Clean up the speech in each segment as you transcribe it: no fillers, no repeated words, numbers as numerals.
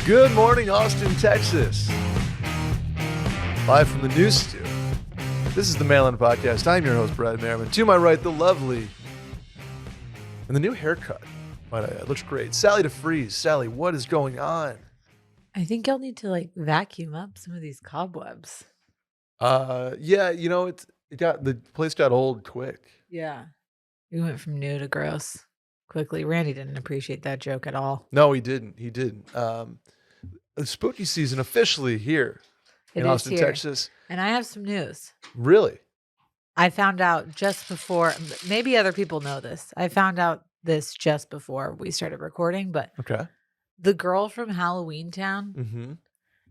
Good morning, Austin, Texas. Live from the news studio. This is the Mail-In Podcast. I'm your host, Brad Merriman. To my right, the lovely and the new haircut. Might I add, looks great. Sally deFries. Sally, what is going on? I think y'all need to vacuum up some of these cobwebs. Yeah, the place got old quick. Yeah. We went from new to gross quickly. Randy didn't appreciate that joke at all. No, he didn't. The spooky season officially here in Austin, Texas. And I have some news. Really? I found out just before, maybe other people know this. I found out this just before we started recording, but Okay. the girl from Halloween Town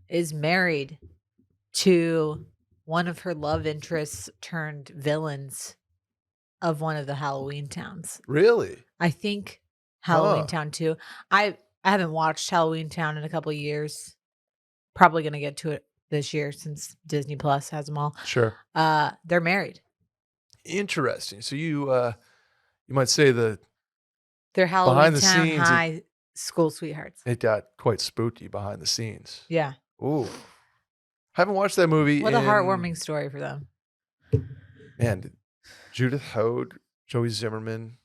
is married to one of her love interests turned villains of one of the Halloween Towns. Really? I think Halloween Town 2. I haven't watched Halloween Town in a couple of years. Probably going to get to it this year since Disney Plus has them all. Sure. They're married. Interesting. So you might say they're Halloween behind the Town scenes, high school sweethearts. It got quite spooky behind the scenes. Yeah. Ooh. Haven't watched that movie. What a heartwarming story for them. Man, Judith Hoag, Joey Zimmerman.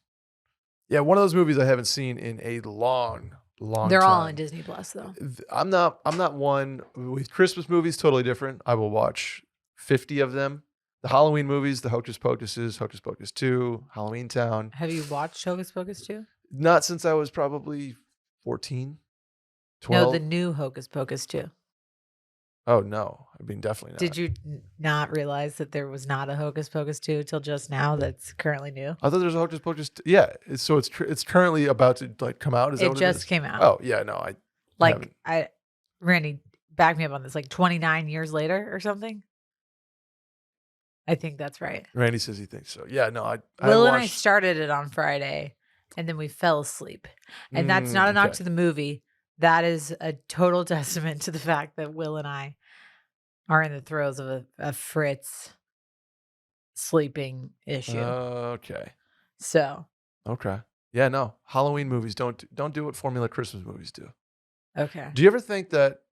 Yeah, one of those movies I haven't seen in a long time. They're all on Disney Plus though. I'm not one with Christmas movies, totally different. I will watch 50 of them. The Halloween movies, the Hocus Pocuses, Hocus Pocus 2, Halloween Town. Have you watched Hocus Pocus 2? Not since I was probably 14, 12. No, the new Hocus Pocus 2. Oh, no. I mean, definitely not. Did you not realize that there was not a Hocus Pocus 2 till just now that's currently new? I thought there was a Hocus Pocus. Yeah. So it's currently about to come out? Is that what it just came out. Oh, yeah. No, Randy, back me up on this, 29 years later or something? I think that's right. Randy says he thinks so. Yeah, no, Will and I started it on Friday, and then we fell asleep. And that's not a knock to the movie. That is a total testament to the fact that Will and I are in the throes of a Fritz sleeping issue. Okay. So. Okay. Yeah, no. Halloween movies don't do what Formula Christmas movies do. Okay. Do you ever think that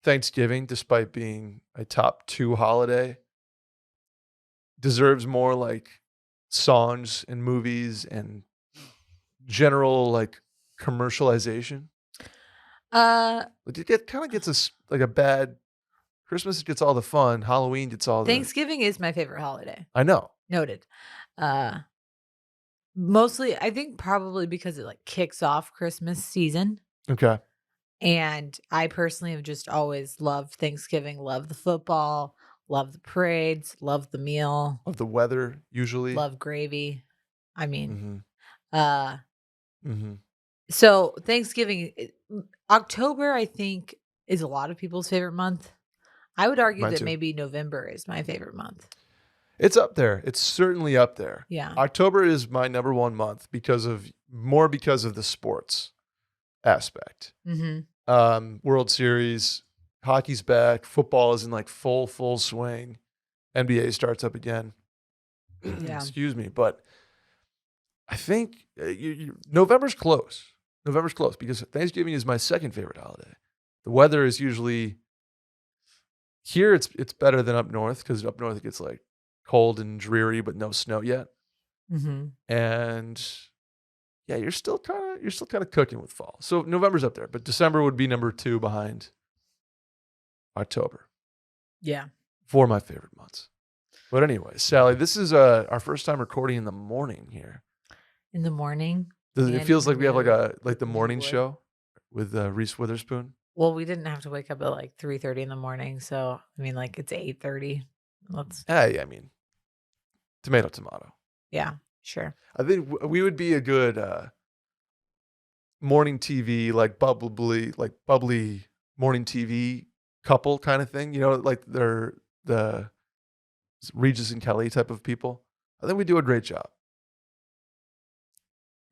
Thanksgiving, despite being a top 2 holiday, deserves more songs and movies and general commercialization? It kind of gets a bad Christmas gets all the fun, Halloween gets all Thanksgiving is my favorite holiday. I know. Noted. Mostly I think probably because it kicks off Christmas season. Okay. And I personally have just always loved Thanksgiving, love the football, love the parades, love the meal. Love the weather, usually. Love gravy. I mean, Mm-hmm. So Thanksgiving, October, I think, is a lot of people's favorite month. I would argue that maybe November is my favorite month. It's up there. It's certainly up there. Yeah. October is my number one month because of the sports aspect. Mm-hmm. World Series, hockey's back, football is in full swing. NBA starts up again. Yeah. Excuse me, but I think November's close. November's close because Thanksgiving is my second favorite holiday. The weather is usually here. It's better than up north because up north it gets cold and dreary, but no snow yet. Mm-hmm. And yeah, you're still kind of cooking with fall. So November's up there, but December would be number 2 behind October. Yeah. 4 of my favorite months. But anyway, Sally, this is our first time recording in the morning here. In the morning? It feels like we have the morning show with Reese Witherspoon. Well, we didn't have to wake up at 3:30 in the morning, so I mean it's 8:30. Hey, I mean, tomato. Yeah, sure. I think we would be a good morning TV, bubbly morning TV couple kind of thing. They're the Regis and Kelly type of people. I think we do a great job.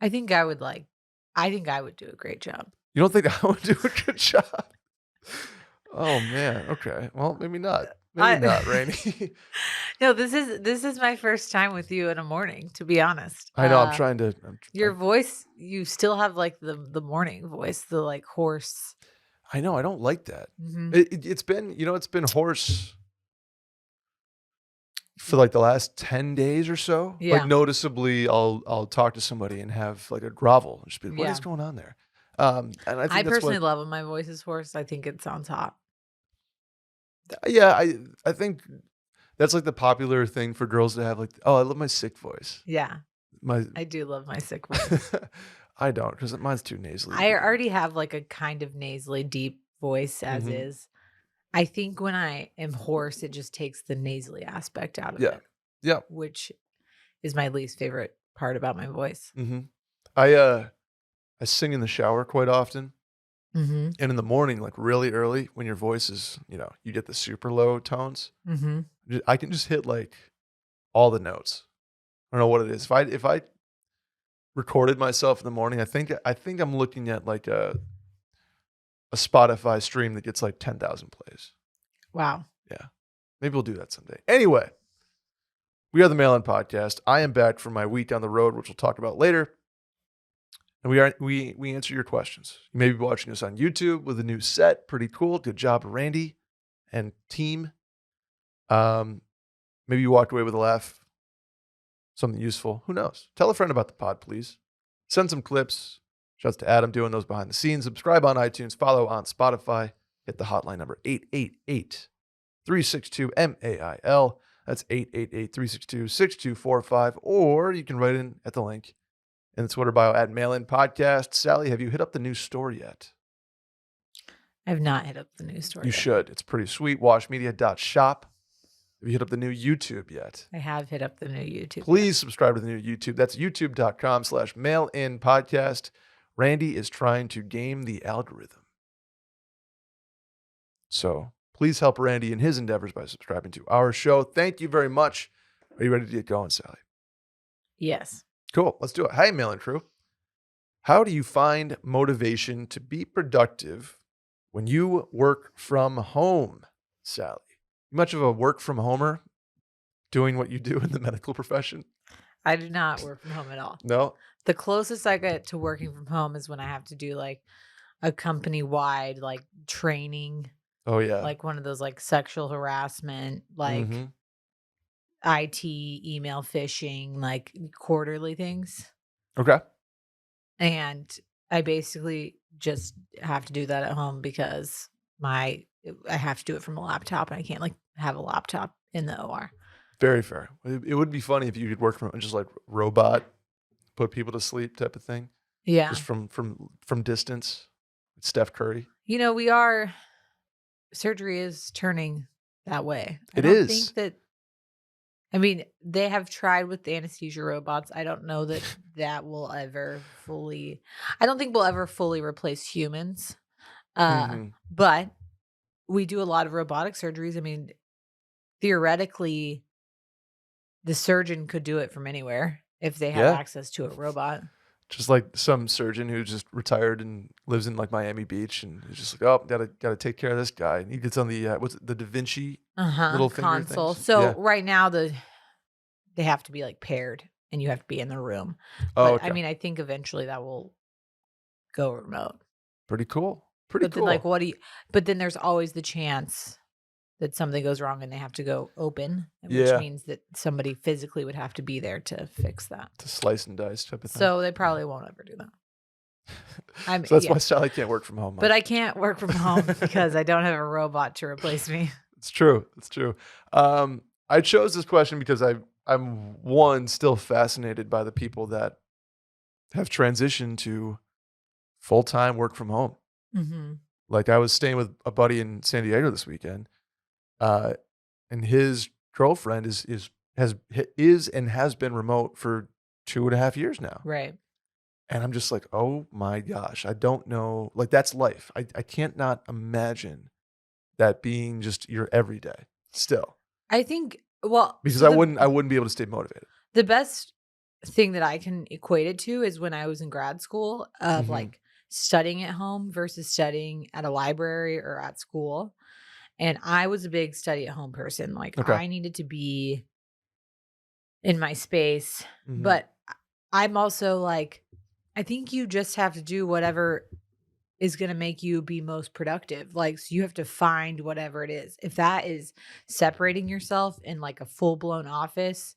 I think I would do a great job. You don't think I would do a good job? Oh man. Okay. Well, maybe not. Maybe not, Rainey. No, this is my first time with you in a morning, to be honest. I know. I'm trying to. Your voice, you still have the morning voice, the hoarse. I know. I don't like that. Mhm. It's been, it's been hoarse for like the last 10 days or so. Like Yeah. noticeably, I'll talk to somebody and have like a grovel and just be like, what is Yeah. going on there? And I I think that's personally what, love when my voice is hoarse. I think it sounds hot. yeah, I think that's like the popular thing for girls to have. Like, oh, I love my sick voice. Yeah. My, I do love my sick voice. I don't because mine's too nasally. I already have like a kind of nasally deep voice as Mm-hmm. is. I think when I am hoarse, it just takes the nasally aspect out of Yeah. it, Yeah. which is my least favorite part about my voice. Mm-hmm. I sing in the shower quite often. Mhm. And in the morning, like really early, when your voice is, you get the super low tones, Mhm. I can just hit like all the notes. I don't know what it is. If I recorded myself in the morning, I think I'm looking at like a Spotify stream that gets like 10,000 plays. Wow. Yeah. Maybe we'll do that someday. Anyway, we are the Mail In Podcast. I am back from my week on the road, which we'll talk about later. And we answer your questions. You may be watching us on YouTube with a new set. Pretty cool. Good job, Randy and team. Maybe you walked away with a laugh, something useful. Who knows? Tell a friend about the pod, please. Send some clips. Shouts to Adam doing those behind the scenes. Subscribe on iTunes. Follow on Spotify. Hit the hotline number 888-362-MAIL. That's 888-362-6245. Or you can write in at the link in the Twitter bio at Mail In Podcast. Sally, have you hit up the new store yet? I have not hit up the news story. You should. It's pretty sweet. Washmedia.shop. Have you hit up the new YouTube yet? I have hit up the new YouTube. Please subscribe to the new YouTube. That's youtube.com/mailinpodcast. Randy is trying to game the algorithm. So please help Randy in his endeavors by subscribing to our show. Thank you very much. Are you ready to get going, Sally? Yes. Cool. Let's do it. Hey, Mail In crew. How do you find motivation to be productive when you work from home, Sally? You much of a work from homer doing what you do in the medical profession? I do not work from home at all. No? The closest I get to working from home is when I have to do like a company wide like training, Oh, yeah. like one of those like sexual harassment, like Mhm. IT, email phishing, like quarterly things. Okay. And I basically just have to do that at home because I have to do it from a laptop and I can't like have a laptop in the OR. Very fair. It would be funny if you could work from just like robot, put people to sleep type of thing, Yeah. just from distance. Steph Curry. Surgery is turning that way. It I don't is. think that, I mean, they have tried with the anesthesia robots. I don't know that will ever I don't think we'll ever fully replace humans. Mhm. But we do a lot of robotic surgeries. I mean, theoretically, the surgeon could do it from anywhere if they have Yeah. access to a robot. Just like some surgeon who just retired and lives in like Miami Beach and is just like, oh, gotta take care of this guy. And he gets on the what's it, the Da Vinci little finger Console. things. So Yeah. right now they have to be like paired and you have to be in the room. Oh, But I okay. mean, I think eventually that will go remote. Pretty cool. Pretty But cool. then like but then there's always the chance that something goes wrong and they have to go open, which Yeah. means that somebody physically would have to be there to fix that. To slice and dice type of thing. So they probably won't ever do that. So that's why Sally can't work from home. But I can't work from home because I don't have a robot to replace me. It's true. It's true. I chose this question because I'm still fascinated by the people that have transitioned to full-time work from home. Mm-hmm. Like I was staying with a buddy in San Diego this weekend, and his girlfriend is and has been remote for 2.5 years now. Right. And I'm just like, oh my gosh, I don't know. Like that's life. I can't not imagine that being just your everyday still. I think, Because so I wouldn't be able to stay motivated. the best thing that I can equate it to is when I was in grad school of like studying at home versus studying at a library or at school. And I was a big study at home person. Like Okay. I needed to be in my space, but I'm also like, I think you just have to do whatever is going to make you be most productive. Like, so you have to find whatever it is. If that is separating yourself in like a full blown office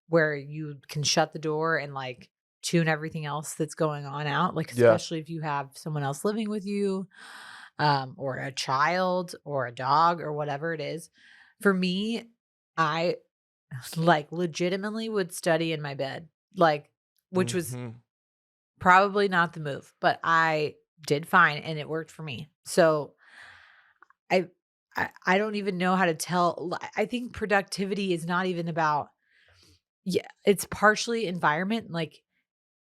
where you can shut the door and like tune everything else that's going on out, like, Yeah. especially if you have someone else living with you, or a child or a dog or whatever it is. For me, I like legitimately would study in my bed, like, which was Mhm. probably not the move, but I did fine and it worked for me. So I I don't even know how to tell. I think productivity is not even about, yeah, it's partially environment. Like,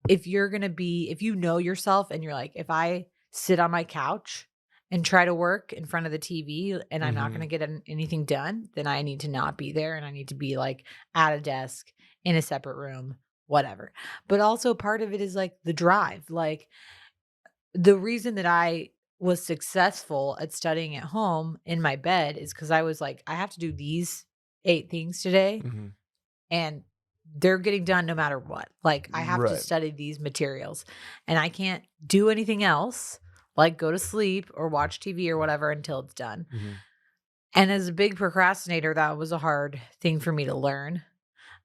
if you know yourself and you're like, if I sit on my couch and try to work in front of the TV and I'm not going to Mhm. get anything done, then I need to not be there and I need to be like at a desk in a separate room, whatever. But also part of it is like the drive. Like, the reason that I was successful at studying at home in my bed is because I was like, I have to do these 8 things today Mhm. and they're getting done no matter what. Like, I have to Right. study these materials and I can't do anything else, like go to sleep or watch TV or whatever until it's done. Mhm. And as a big procrastinator, that was a hard thing for me to learn.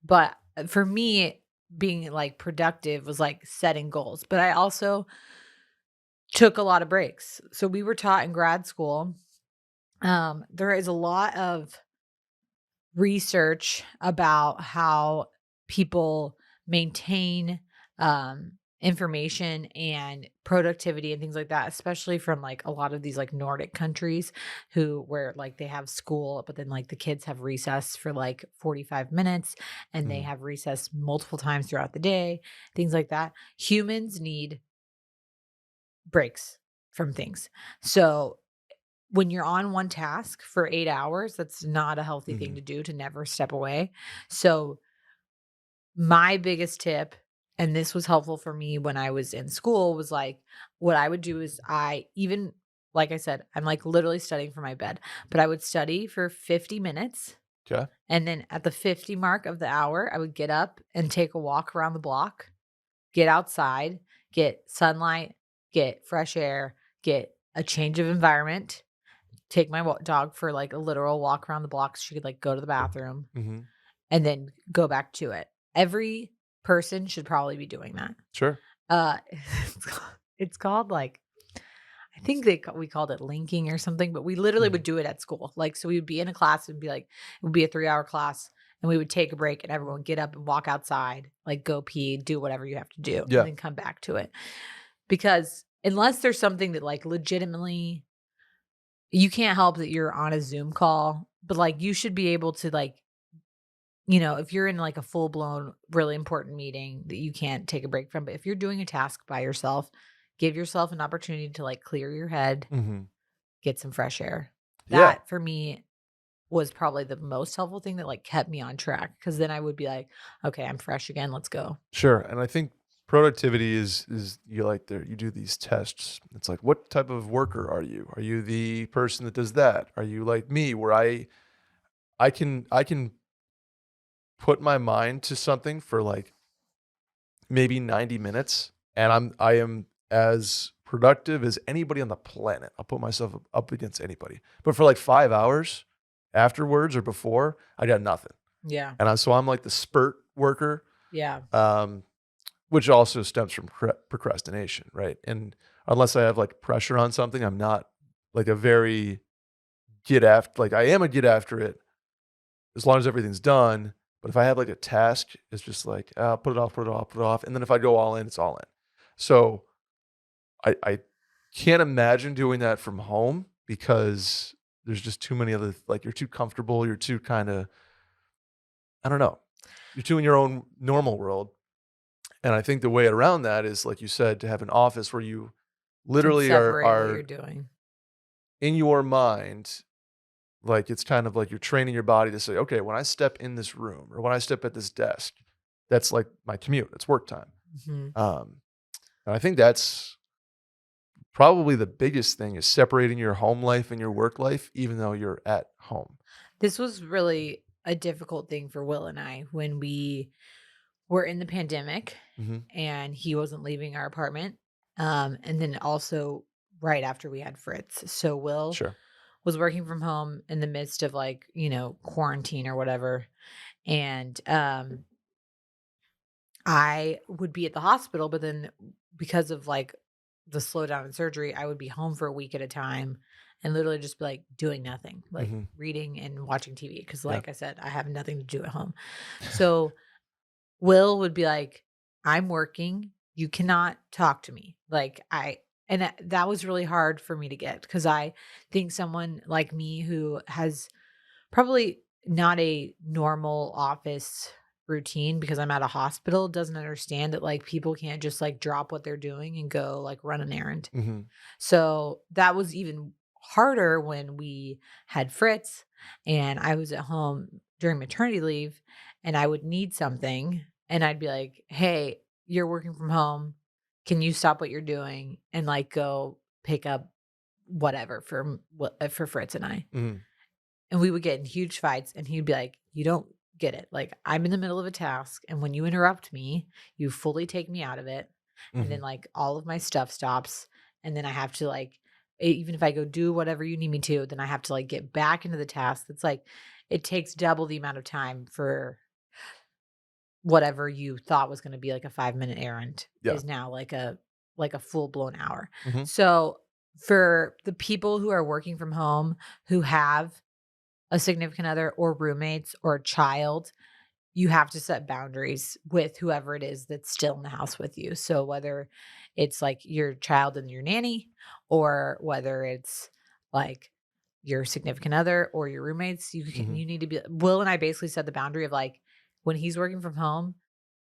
But for me, being like productive was like setting goals. But I also took a lot of breaks. So we were taught in grad school. There is a lot of research about how people maintain information and productivity and things like that, especially from like a lot of these like Nordic countries who where like they have school, but then like the kids have recess for like 45 minutes and they Mhm. have recess multiple times throughout the day, things like that. Humans need breaks from things. So when you're on one task for 8 hours, that's not a healthy thing Mhm. to do, to never step away. So my biggest tip, and this was helpful for me when I was in school, was like what I would do is I even like I said, I'm like literally studying for my bed, but I would study for 50 minutes. 'Kay. And then at the 50 mark of the hour, I would get up and take a walk around the block, get outside, get sunlight, get fresh air, get a change of environment, take my dog for like a literal walk around the block so she could like go to the bathroom Mhm. and then go back to it. Every person should probably be doing that. Sure. Uh, it's called like, I think we called it linking or something, but we literally would Mhm. do it at school. Like, so we would be in a class and be like, it would be a 3 hour class and we would take a break and everyone would get up and walk outside, like go pee, do whatever you have to do, and Yeah. then come back to it. Because unless there's something that like legitimately you can't help that you're on a Zoom call, but like you should be able to like, if you're in like a full blown, really important meeting that you can't take a break from, but if you're doing a task by yourself, give yourself an opportunity to like clear your head, Mhm. get some fresh air. Yeah. That for me was probably the most helpful thing that like kept me on track. Cause then I would be like, okay, I'm fresh again. Let's go. Sure. And I think productivity is you like there you do these tests. It's like, what type of worker are you? Are you the person that does that? Are you like me where I can put my mind to something for like maybe 90 minutes and I am as productive as anybody on the planet. I'll put myself up against anybody. But for like 5 hours afterwards or before, I got nothing. Yeah. And I'm like the spurt worker. Yeah. Um Which also stems from procrastination, right? And unless I have, like, pressure on something, I'm not, like, a very I am a get after it as long as everything's done, but if I have, like, a task, it's just like, put it off, put it off, put it off," and then if I go all in, it's all in. So, I can't imagine doing that from home because there's just too many other like, you're too comfortable, you're too kinda I don't know. You're too in your own normal world. And I think the way around that is, like you said, to have an office where you Can literally separate what you're are doing. in your mind, like it's kind of like you're training your body to say, okay, when I step in this room or when I step at this desk, that's like my commute. It's work time. hmm Um, and I think that's probably the biggest thing is separating your home life and your work life, even though you're at home. This was really a difficult thing for Will and I when we were in the pandemic Hmm. and he wasn't leaving our apartment. And then also right after we had Fritz. So Will Sure. was working from home in the midst of like, quarantine or whatever. And I would be at the hospital, but then because of like the slowdown in surgery, I would be home for a week at a time and literally just be like doing nothing, like Hmm. reading and watching TV. Cause Yeah. like I said, I have nothing to do at home. So Will would be like, I'm working. You cannot talk to me. And that was really hard for me to get because I think someone like me who has probably not a normal office routine because I'm at a hospital doesn't understand that like people can't just like drop what they're doing and go like run an errand. Hmm. So that was even harder when we had Fritz and I was at home during maternity leave and I would need something and I'd be like, "Hey, you're working from home. Can you stop what you're doing and like go pick up whatever for Fritz and I?" Hmm. And we would get in huge fights and he'd be like, "You don't get it. Like I'm in the middle of a task and when you interrupt me, you fully take me out of it. And then Hmm. like all of my stuff stops and then I have to like even if I go do whatever you need me to, then I have to like get back into the task. It's like it takes double the amount of time for whatever you thought was going to be like a 5-minute errand Yeah. is now like a full blown hour." Hmm. So for the people who are working from home who have a significant other or roommates or a child, you have to set boundaries with whoever it is that's still in the house with you. So whether it's like your child and your nanny, or whether it's like your significant other or your roommates, Hmm. you need to be. Will and I basically set the boundary of like when he's working from home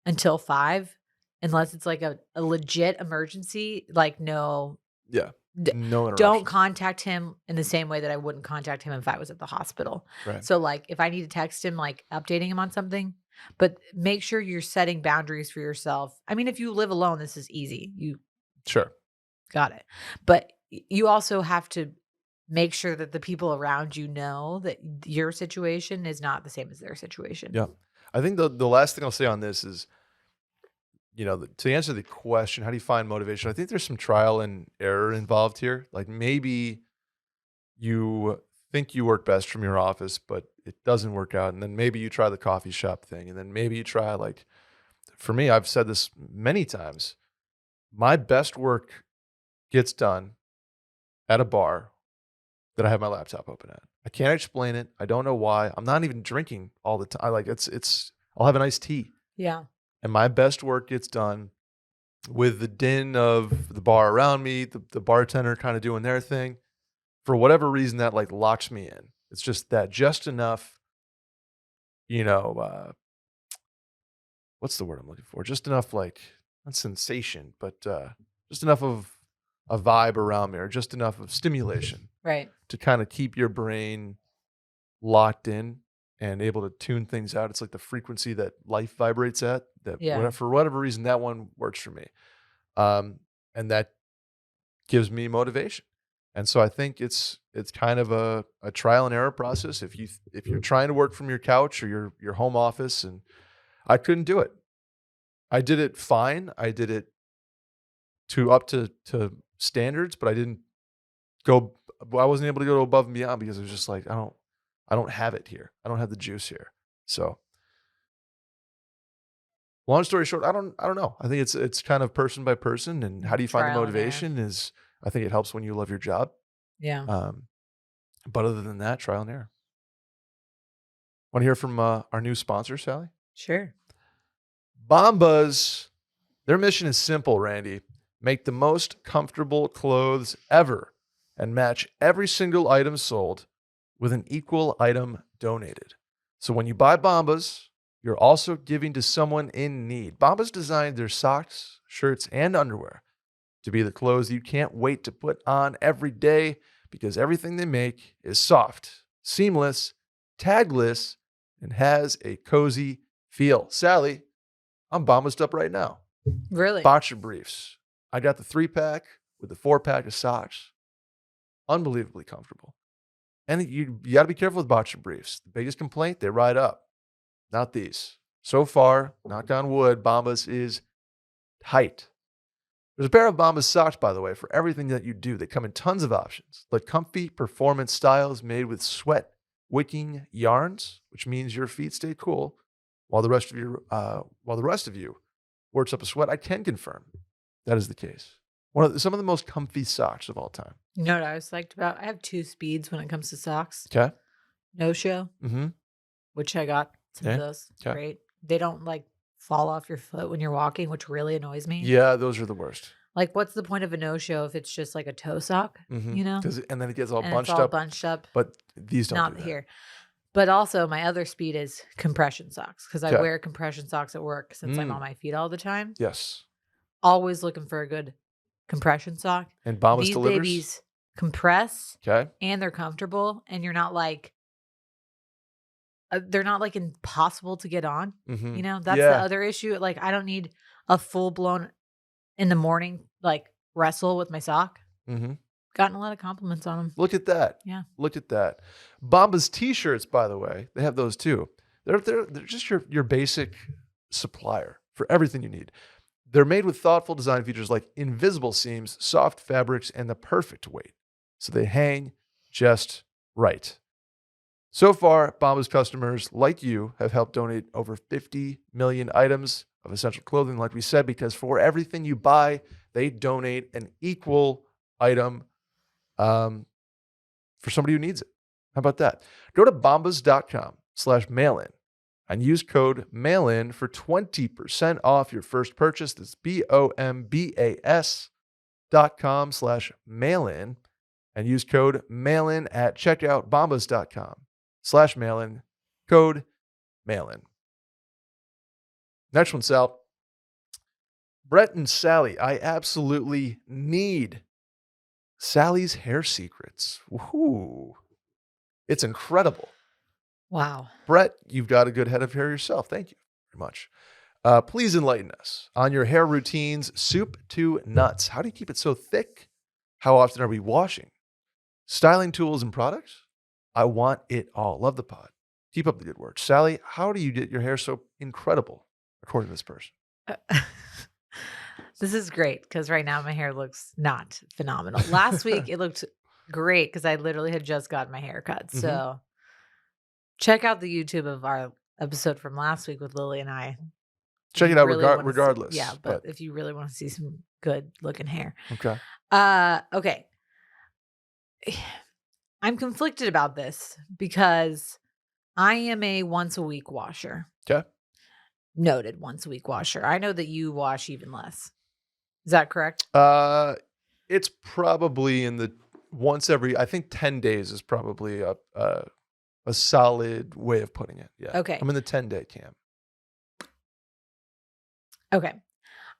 until 5, unless it's like a legit emergency, like no. Yeah. D No Don't interruptions. contact him in the same way that I wouldn't contact him if I was at the hospital. Right. So, like, if I need to text him, like, updating him on something, but make sure you're setting boundaries for yourself. I mean, if you live alone, this is easy. You Sure. got it. But you also have to make sure that the people around you know that your situation is not the same as their situation. Yeah. I think the last thing I'll say on this is, to answer the question, how do you find motivation? I think there's some trial and error involved here. Like maybe you think you work best from your office, but it doesn't work out. And then maybe you try the coffee shop thing. And then maybe you try, like, for me, I've said this many times. My best work gets done at a bar that I have my laptop open at. I can't explain it. I don't know why. I'm not even drinking all the time. I like I'll have an iced tea. Yeah. And my best work gets done with the din of the bar around me, the bartender kind of doing their thing. For whatever reason, that like locks me in. It's just that just enough, you know, what's the word I'm looking for? Just enough, like, not sensation, but just enough of a vibe around me, or just enough of stimulation Right. to kind of keep your brain locked in and able to tune things out. It's like the frequency that life vibrates at. Yeah. For whatever reason, that one works for me, um, and that gives me motivation. And so I think it's kind of a trial and error process. If you're trying to work from your couch or your home office, and I couldn't do it. I did it fine. I did it to standards, but I didn't go. I wasn't able to go above and beyond because it was just like I don't have it here. I don't have the juice here. So long story short, I don't know. I think it's kind of person by person, and how do you find the Trial and error. motivation is, I think it helps when you love your job. Yeah. Um, but other than that, trial and error. Want to hear from our new sponsor, Sally? Sure. Bombas. Their mission is simple, Randy. Make the most comfortable clothes ever and match every single item sold with an equal item donated. So when you buy Bombas, you're also giving to someone in need. Bombas designed their socks, shirts, and underwear to be the clothes you can't wait to put on every day because everything they make is soft, seamless, tagless, and has a cozy feel. Sally, I'm Bombased up right now. Really? Boxer briefs. I got the 3-pack with the 4-pack of socks. Unbelievably comfortable. And you got to be careful with boxer briefs. The biggest complaint, they ride up. Not these. So far, knock on wood, Bombas is tight. There's a pair of Bombas socks, by the way, for everything that you do. They come in tons of options, like comfy performance styles made with sweat wicking yarns, which means your feet stay cool while the rest of you works up a sweat. I can confirm that is the case. Some of the most comfy socks of all time. You know what I was psyched about? I have 2 speeds when it comes to socks. Okay. No show, which I got some of those. Okay. Great. They don't like fall off your foot when you're walking, which really annoys me. Yeah, those are the worst. Like, what's the point of a no show if it's just like a toe sock? You know, And then it gets all and bunched it's all up. bunched up. But these don't Not do that. here. But also, my other speed is compression socks because I Okay. wear compression socks at work since I'm on my feet all the time. Yes. Always looking for a good compression sock. And Bombas These delivers. babies compress Okay. and they're comfortable, and you're not like they're not like impossible to get on. You know, that's the other issue. Like, I don't need a full blown in the morning like wrestle with my sock. Gotten a lot of compliments on them. Look at that. Yeah. Look at that. Bombas t-shirts, by the way, they have those too. They're just your basic supplier for everything you need. They're made with thoughtful design features like invisible seams, soft fabrics, and the perfect weight. So they hang just right. So far, Bombas customers like you have helped donate over 50 million items of essential clothing, like we said, because for everything you buy, they donate an equal item for somebody who needs it. How about that? Go to bombas.com/mailin and use code MAILIN for 20% off your first purchase. That's bombas.com/mailin and use code MAILIN at checkout. bombas.com/mailin, code MAILIN. Next one, Sal. Brett and Sally, I absolutely need Sally's hair secrets. Woohoo. It's incredible. Wow. Brett, you've got a good head of hair yourself. Thank you very much. Please enlighten us on your hair routines, soup to nuts. How do you keep it so thick? How often are we washing? Styling tools and products? I want it all. Love the pod. Keep up the good work. Sally, how do you get your hair so incredible, according to this person? This is great because right now my hair looks not phenomenal. Last week it looked great because I literally had just gotten my hair cut. So check out the YouTube of our episode from last week with Lily and I. Check it out regardless. Yeah, but if you really want to see some good looking hair. Okay. Okay. I'm conflicted about this because I am a once a week washer. Okay. Noted once a week washer. I know that you wash even less. Is that correct? It's probably in the once every, I think 10 days is probably a solid way of putting it. Yeah. Okay. I'm in the 10-day camp. Okay.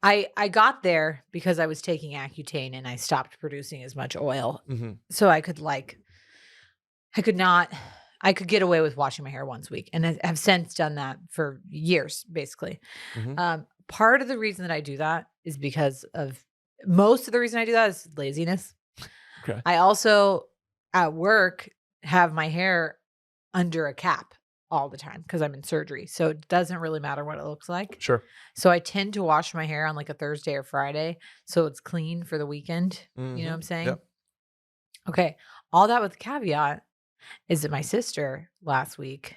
I got there because I was taking Accutane and I stopped producing as much oil. So I could get away with washing my hair once a week. And I have since done that for years, basically. Part of the reason that I do that is because of most of the reason I do that is laziness. Okay. I also at work have my hair under a cap all the time because I'm in surgery. So it doesn't really matter what it looks like. Sure. So I tend to wash my hair on like a Thursday or Friday. So it's clean for the weekend. You know what I'm saying? Yep. Okay. All that with the caveat is that my sister last week,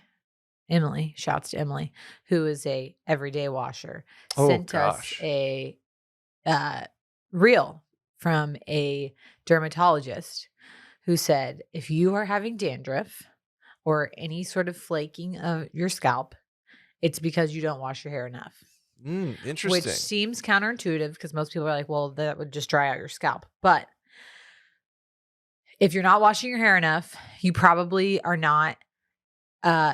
Emily, shouts to Emily, who is a everyday washer, sent us a reel from a dermatologist who said, if you are having dandruff or any sort of flaking of your scalp, it's because you don't wash your hair enough. Interesting. Which seems counterintuitive because most people are like, well, that would just dry out your scalp. But if you're not washing your hair enough, you probably are not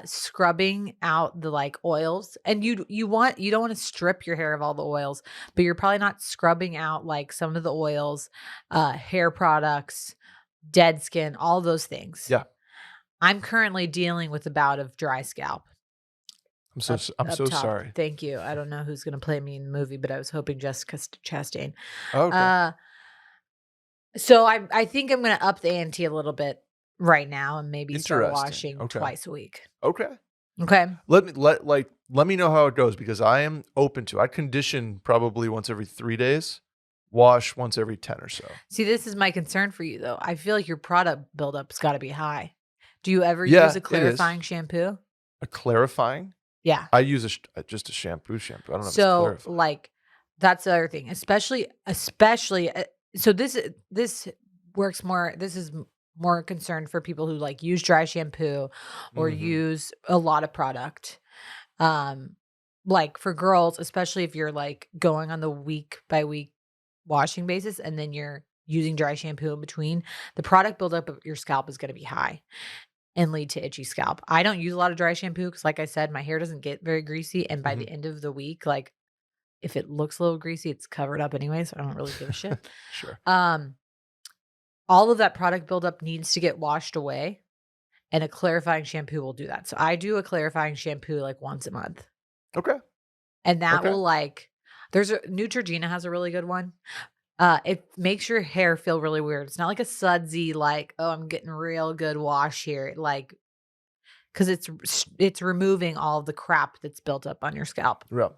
scrubbing out the like oils, and you don't want to strip your hair of all the oils, but you're probably not scrubbing out like some of the oils, hair products, dead skin, all those things. Yeah. I'm currently dealing with a bout of dry scalp. I'm so sorry. Thank you. I don't know who's going to play me in the movie, but I was hoping Jessica Chastain. Okay. So I think I'm going to up the ante a little bit right now and maybe start washing twice a week. Okay. Let Let me know how it goes because I am open to. I condition probably once every 3 days, wash once every 10 or so. See, this is my concern for you, though. I feel like your product buildup's got to be high. Do you ever use Yeah, a it is. clarifying shampoo? A clarifying? Yeah. I use just a shampoo. I don't know if it's So, clarifying. like, that's the other thing, especially. So this works more. This is more concerned for people who like use dry shampoo or Mhm. use a lot of product. Like for girls, especially if you're like going on the week by week washing basis and then you're using dry shampoo in between, the product buildup of your scalp is going to be high and lead to itchy scalp. I don't use a lot of dry shampoo because, like I said, my hair doesn't get very greasy. And by Mhm. the end of the week, like if it looks a little greasy, it's covered up anyway. So I don't really give a shit. Sure. All of that product buildup needs to get washed away, and a clarifying shampoo will do that. So I do a clarifying shampoo like once a month. Okay. And that Okay. will Neutrogena has a really good one. It makes your hair feel really weird. It's not like a sudsy, like, oh, I'm getting real good wash here. Like, because it's removing all of the crap that's built up on your scalp. Yeah.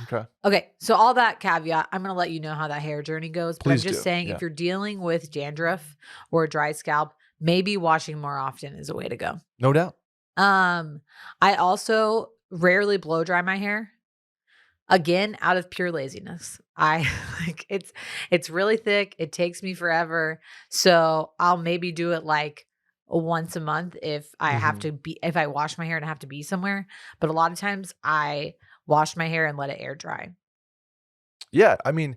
Okay. Okay, so all that caveat, I'm gonna let you know how that hair journey goes. But I'm Please just do. saying, Yeah. if you're dealing with dandruff or a dry scalp, maybe washing more often is a way to go. No doubt. I also rarely blow dry my hair. Again, out of pure laziness. I like it's really thick. It takes me forever. So I'll maybe do it like once a month if I have Mhm. to be if I wash my hair and I have to be somewhere. But a lot of times I wash my hair and let it air dry. Yeah, I mean,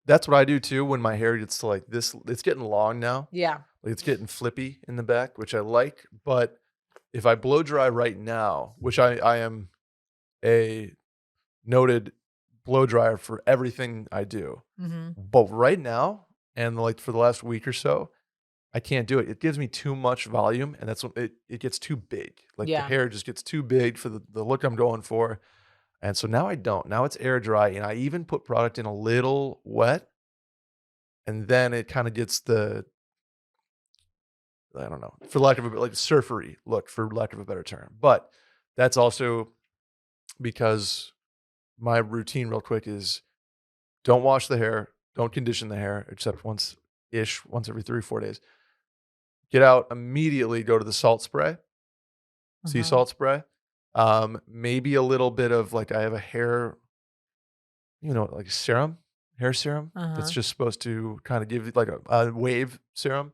that's what I do too when my hair gets to like this. It's getting long now. Yeah. Like it's getting flippy in the back, which I like. But if I blow dry right now, which I am a noted blow dryer for everything I do, Mhm. but right now and like for the last week or so, I can't do it. It gives me too much volume, and that's when it gets too big. Like the Yeah. hair just gets too big for the look I'm going for. And so now I don't. Now it's air dry, and I even put product in a little wet, and then it kind of gets the I don't know, for lack of a like surfery look, for lack of a better term. But that's also because my routine, real quick, is don't wash the hair, don't condition the hair except once every 3 or 4 days. Get out immediately, go to the salt spray, sea Uh-huh. salt spray. Maybe a little bit of like I have a hair, like serum, hair serum that's Uh-huh. just supposed to kind of give you like a wave serum.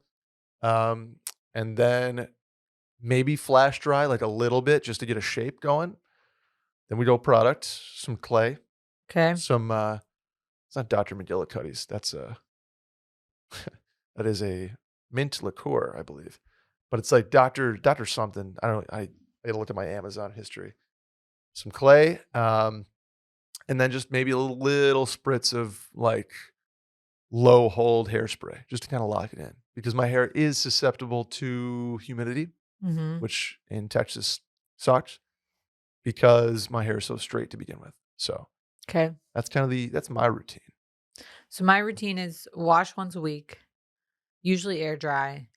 Um, and then maybe flash dry like a little bit just to get a shape going. Then we go product, some clay, Okay. some it's not Dr. McGillicuddy's. That is a mint liqueur, I believe. But it's like Dr. something. I gotta look at my Amazon history. Some clay, and then just maybe a little spritz of like low hold hairspray just to kind of lock it in because my hair is susceptible to humidity, Mhm. which in Texas sucks because my hair is so straight to begin with. So Okay. that's my routine. So my routine is wash once a week, usually air dry.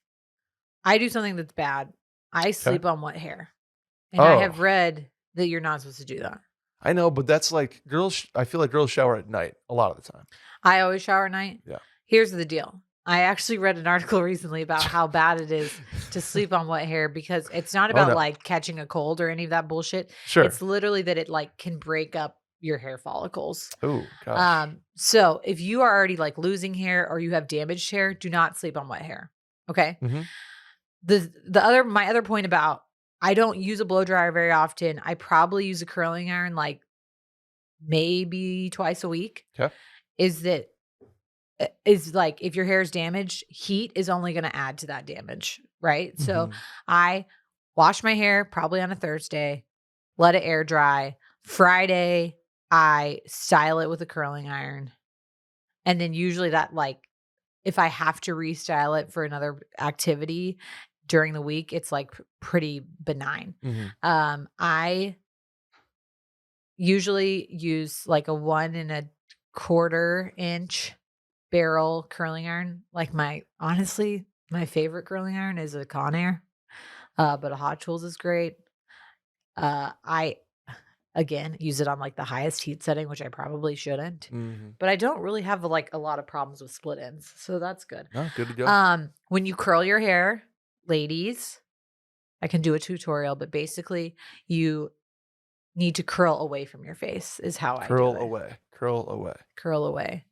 I do something that's bad. I Okay. sleep on wet hair. And I Oh, have read that you're not supposed to do that. I know, but that's like I feel like girls shower at night a lot of the time. I always shower at night. Yeah. Here's the deal. I actually read an article recently about how bad it is to sleep on wet hair because it's not Oh about no. like catching a cold or any of that bullshit. Sure. It's literally that it like can break up your hair follicles. Oh gosh. So if you are already like losing hair or you have damaged hair, do not sleep on wet hair. Okay. Mhm. My other point about I don't use a blow dryer very often. I probably use a curling iron like maybe twice a week. Okay. Is that is like if your hair is damaged, heat is only going to add to that damage, right? So Mhm. I wash my hair probably on a Thursday, let it air dry. Friday, I style it with a curling iron. And then usually that like if I have to restyle it for another activity during the week, it's like pretty benign. Mhm. I usually use like a 1 1/4 inch barrel curling iron. Like honestly, my favorite curling iron is a Conair, but a Hot Tools is great. I again, use it on like the highest heat setting, which I probably shouldn't. Mhm. But I don't really have like a lot of problems with split ends, so that's good. No, good to go. When you curl your hair, ladies, I can do a tutorial, but basically you need to curl away from your face is how I do Curl it. away. Curl away. Curl away.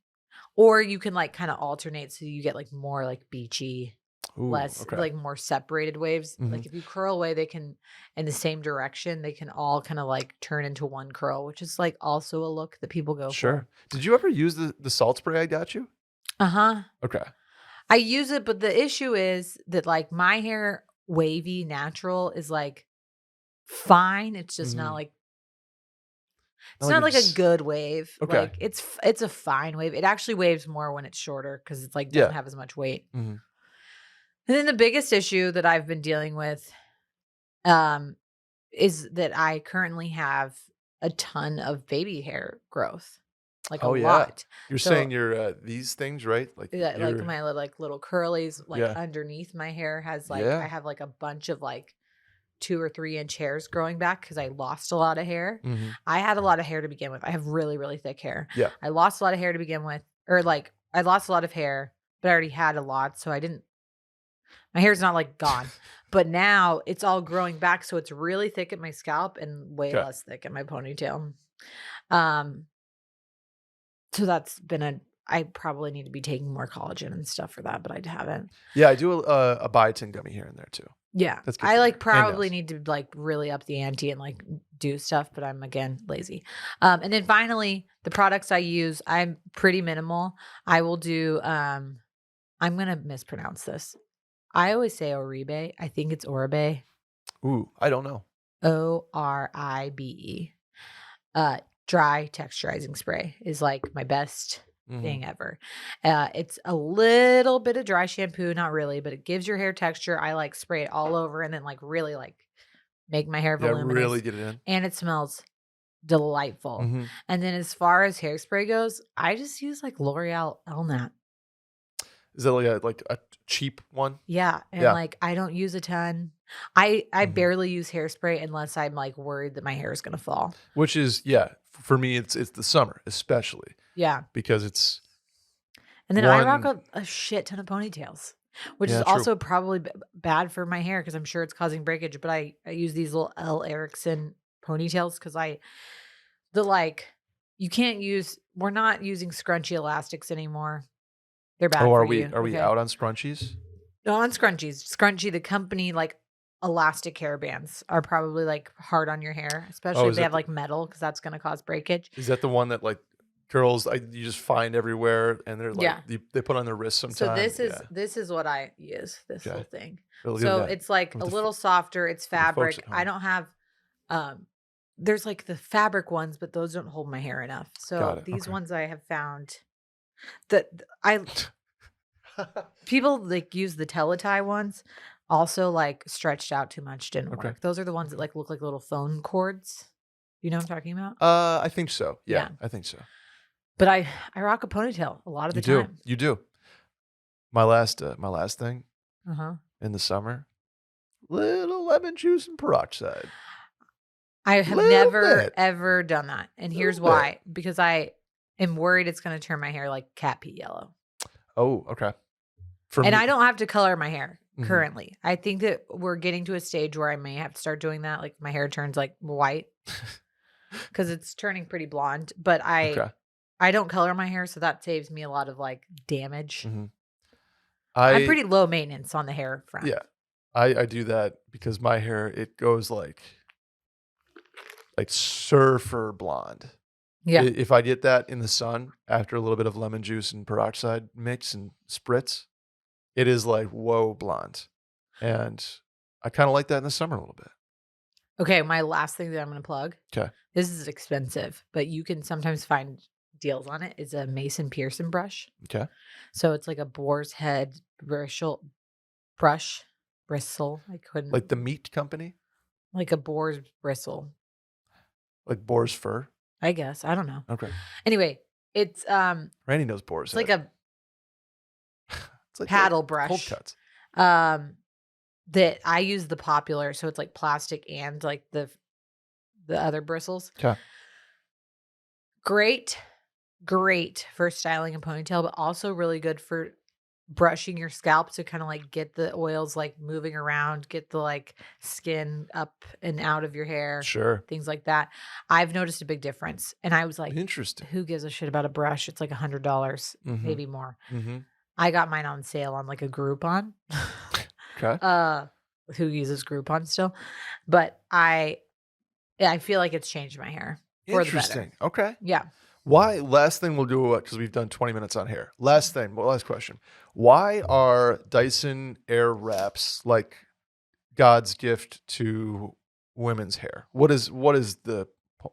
Or you can like kind of alternate so you get like more like beachy, Ooh, less okay. like more separated waves. Mhm. Like if you curl away, they can in the same direction, they can all kind of like turn into one curl, which is like also a look that people go Sure. Did you ever use the salt spray I got you? for. Uh-huh. Okay. I use it, but the issue is that like my hair wavy natural is like fine. It's just not Mhm. like it's Not like not a like a s good wave. Okay. Like it's a fine wave. It actually waves more when it's shorter because it's like doesn't Yeah. have as much weight. Mhm. And then the biggest issue that I've been dealing with um is that I currently have a ton of baby hair growth. Like a Oh, yeah. lot. You're So saying your, these things, right? Like, yeah, like your my like little curlies like yeah. underneath my hair has like I Yeah. have like a bunch of like 2 or 3 inch hairs growing back because I lost a lot of hair. Mhm. I had a lot of hair to begin with. I have really, really thick hair. Yeah. I lost a lot of hair to begin with, or like I lost a lot of hair, but I already had a lot. So I didn't, my hair's not like gone. But now it's all growing back. So it's really thick at my scalp and way 'Kay. less thick at my ponytail. Um, so that's been I probably need to be taking more collagen and stuff for that, but I haven't. Yeah, I do a biotin gummy here and there too. Yeah. That's good I for like your and probably nails. need to like really up the ante and like do stuff, but I'm again lazy. And then finally, the products I use, I'm pretty minimal. I will do I'm gonna mispronounce this. I always say Oribe. I think it's Oribe. Ooh, I don't know. Oribe. Uh Dry texturizing spray is like my best Mhm. thing ever. It's a little bit of dry shampoo, not really, but it gives your hair texture. I like spray it all over and then like really like make my hair Yeah, really voluminous, get it in. and it smells delightful. Mhm. And then as far as hairspray goes, I just use like L'Oreal Elnat. Is that like a cheap one? Yeah, and Yeah. like I don't use a ton. I Mhm. barely use hairspray unless I'm like worried that my hair is gonna fall. Which is yeah, for me, it's the summer, especially Yeah. because it's And then I rock one a shit ton of ponytails, which is yeah, true. also probably bad for my hair because I'm sure it's causing breakage. But I use these little L. Erickson ponytails because the like, you can't use, we're not using scrunchy elastics anymore. They're Oh, bad for you. are we Okay. out on scrunchies? No, on scrunchies. Scrunchy, the company, like elastic hair bands are probably like hard on your hair, especially Oh, if they have like metal because that's going to cause breakage. is that the one that like girls you just find everywhere and they're like Yeah. they put on their wrists So sometime? Yeah. this is what I use, this Okay. little thing. Well, look at So that. it's like With a the little softer, it's for the folks fabric. at I home. don't have um there's like the fabric ones, but those don't hold my hair enough. Got So it. these Okay. ones I have found that I people like use the teletie ones, also like stretched out too much didn't Okay. work. Those are the ones that Okay. like look like little phone cords. You know what I'm talking about? I think so. Yeah, Yeah. I think so. But I rock a ponytail a lot of You the do. time. You do. My last thing Uh-huh. in the summer, little lemon juice and peroxide. I have Little never bit. ever done that. And Little here's bit. why. Because I am worried it's going to turn my hair like cat pee yellow. Oh, okay. For And me. I don't have to color my hair Mhm. currently. I think that we're getting to a stage where I may have to start doing that. Like my hair turns like white because it's turning pretty blonde. But Okay. I don't color my hair, so that saves me a lot of like damage. Mhm. I'm I pretty low maintenance on the hair front. yeah. I do that because my hair it goes like surfer blonde. Yeah. If I get that in the sun after a little bit of lemon juice and peroxide mix and spritz, it is like whoa blonde. And I kind of like that in the summer a little bit. Okay, my last thing that I'm going to plug. Okay. This is expensive, but you can sometimes find deals on it. Is a Mason Pearson brush. Okay. So it's like a boar's head bristle. I couldn't Like the meat company, like a boar's bristle. like boar's fur. I guess I don't know. Okay. Anyway, it's Randy knows boar's it's like head. a It's like paddle cold brush. cuts. That I use the popular, so it's like plastic and like the the other bristles. Okay. Great for styling a ponytail, but also really good for brushing your scalp to kind of like get the oils like moving around, get the like skin up and out of your hair, Sure. things like that. I've noticed a big difference. And I was like, Interesting. who gives a shit about a brush? It's like $100, maybe more. Mm-hmm. I got mine on sale on like a Groupon. Okay. Who uses Groupon still? But I feel like it's changed my hair for the better. Interesting. Okay. Yeah. Why? Last thing we'll do because we've done 20 minutes on hair. Last question. Why are Dyson Air Wraps like God's gift to women's hair? What is the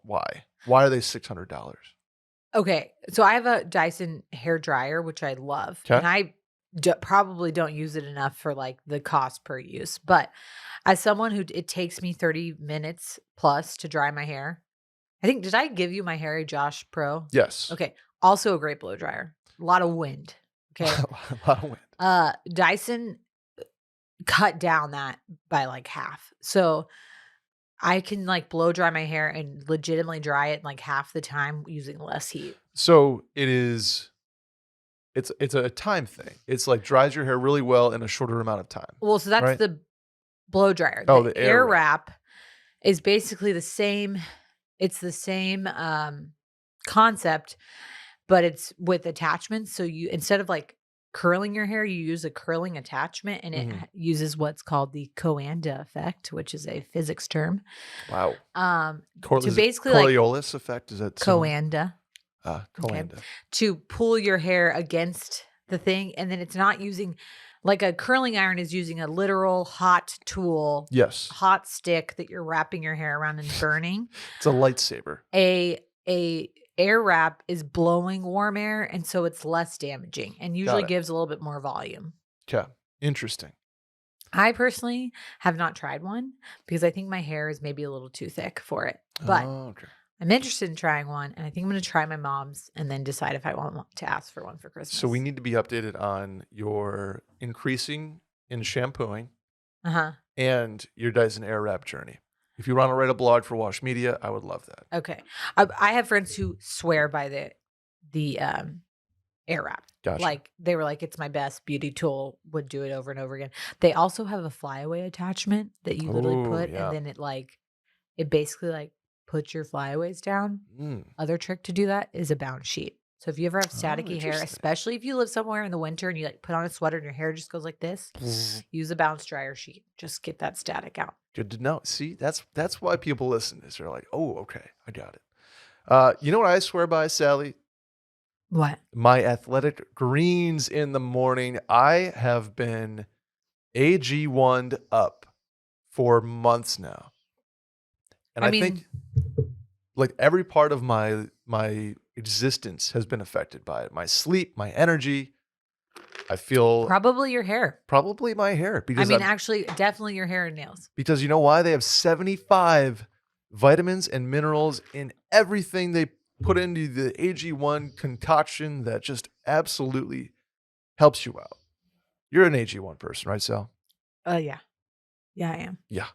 why? Why are they $600? Okay, so I have a Dyson hair dryer, which I love, Okay. and I probably don't use it enough for like the cost per use. But as someone who it takes me 30 minutes plus to dry my hair, I think did I give you my Harry Josh Pro? Yes. Okay, also a great blow dryer. A lot of wind. Okay, A lot of wind. Dyson cut down that by like half, so I can like blow dry my hair and legitimately dry it in like half the time using less heat. So it's a time thing. It's like dries your hair really well in a shorter amount of time. Well, so that's right? the blow dryer. Oh, The the air air wrap is basically the same. It's the same concept, but it's with attachments. So you instead of like curling your hair, you use a curling attachment, and it uses what's called the Coanda effect, which is a physics term. Wow. To basically like Coriolis effect, is that similar? Coanda. Coanda. Okay. To pull your hair against the thing, and then it's not using like a curling iron is using a literal hot tool, Yes. hot stick that you're wrapping your hair around and burning. It's a lightsaber. A air wrap is blowing warm air, and so it's less damaging and usually gives a little bit more volume. Okay. Interesting. I personally have not tried one because I think my hair is maybe a little too thick for it. But okay. I'm interested in trying one, and I think I'm going to try my mom's and then decide if I want to ask for one for Christmas. So we need to be updated on your increasing in shampooing and your Dyson Airwrap journey. If you want to write a blog for Wash Media, I would love that. Okay. I have friends who swear by the Airwrap. Gotcha. Like they were like, it's my best beauty tool, would do it over and over again. They also have a flyaway attachment that you literally put, and then it basically like puts your flyaways down. Other trick to do that is a bounce sheet. So if you ever have staticky hair, especially if you live somewhere in the winter and you like put on a sweater and your hair just goes like this, use a bounce dryer sheet. Just get that static out. Good to know. See, that's why people listen to this. They're like, oh, okay, I got it. You know what I swear by, Sally? What? My athletic greens in the morning. I have been AG1'd up for months now. And I think like every part of my existence has been affected by it. My sleep, my energy. I feel probably your hair. Probably my hair. Because actually, definitely your hair and nails. Because you know why? They have 75 vitamins and minerals in everything they put into the AG1 concoction that just absolutely helps you out. You're an AG1 person, right, Sal? Yeah. Yeah, I am. Yeah.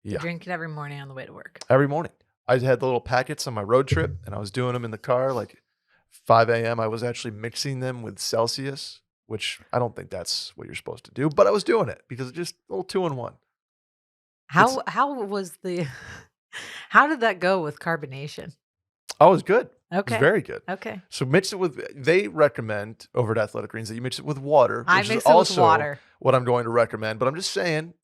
I drink it every morning on the way to work. Every morning. I had the little packets on my road trip, and I was doing them in the car like 5 a.m. I was actually mixing them with Celsius, which I don't think that's what you're supposed to do, but I was doing it because it's just a little 2-in-1. How did that go with carbonation? Oh, it was good. Okay. It was very good. Okay. So mix it with, they recommend over at Athletic Greens that you mix it with water. I mix it with water. What I'm going to recommend, but I'm just saying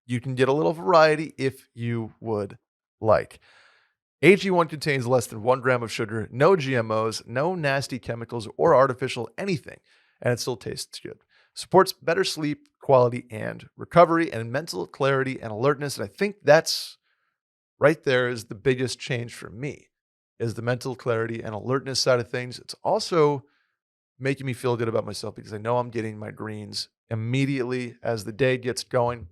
you can get a little variety if you would like. AG1 contains less than 1 gram of sugar, no GMOs, no nasty chemicals or artificial anything, and it still tastes good. Supports better sleep quality and recovery and mental clarity and alertness. And I think that's right there is the biggest change for me, is the mental clarity and alertness side of things. It's also making me feel good about myself because I know I'm getting my greens immediately as the day gets going.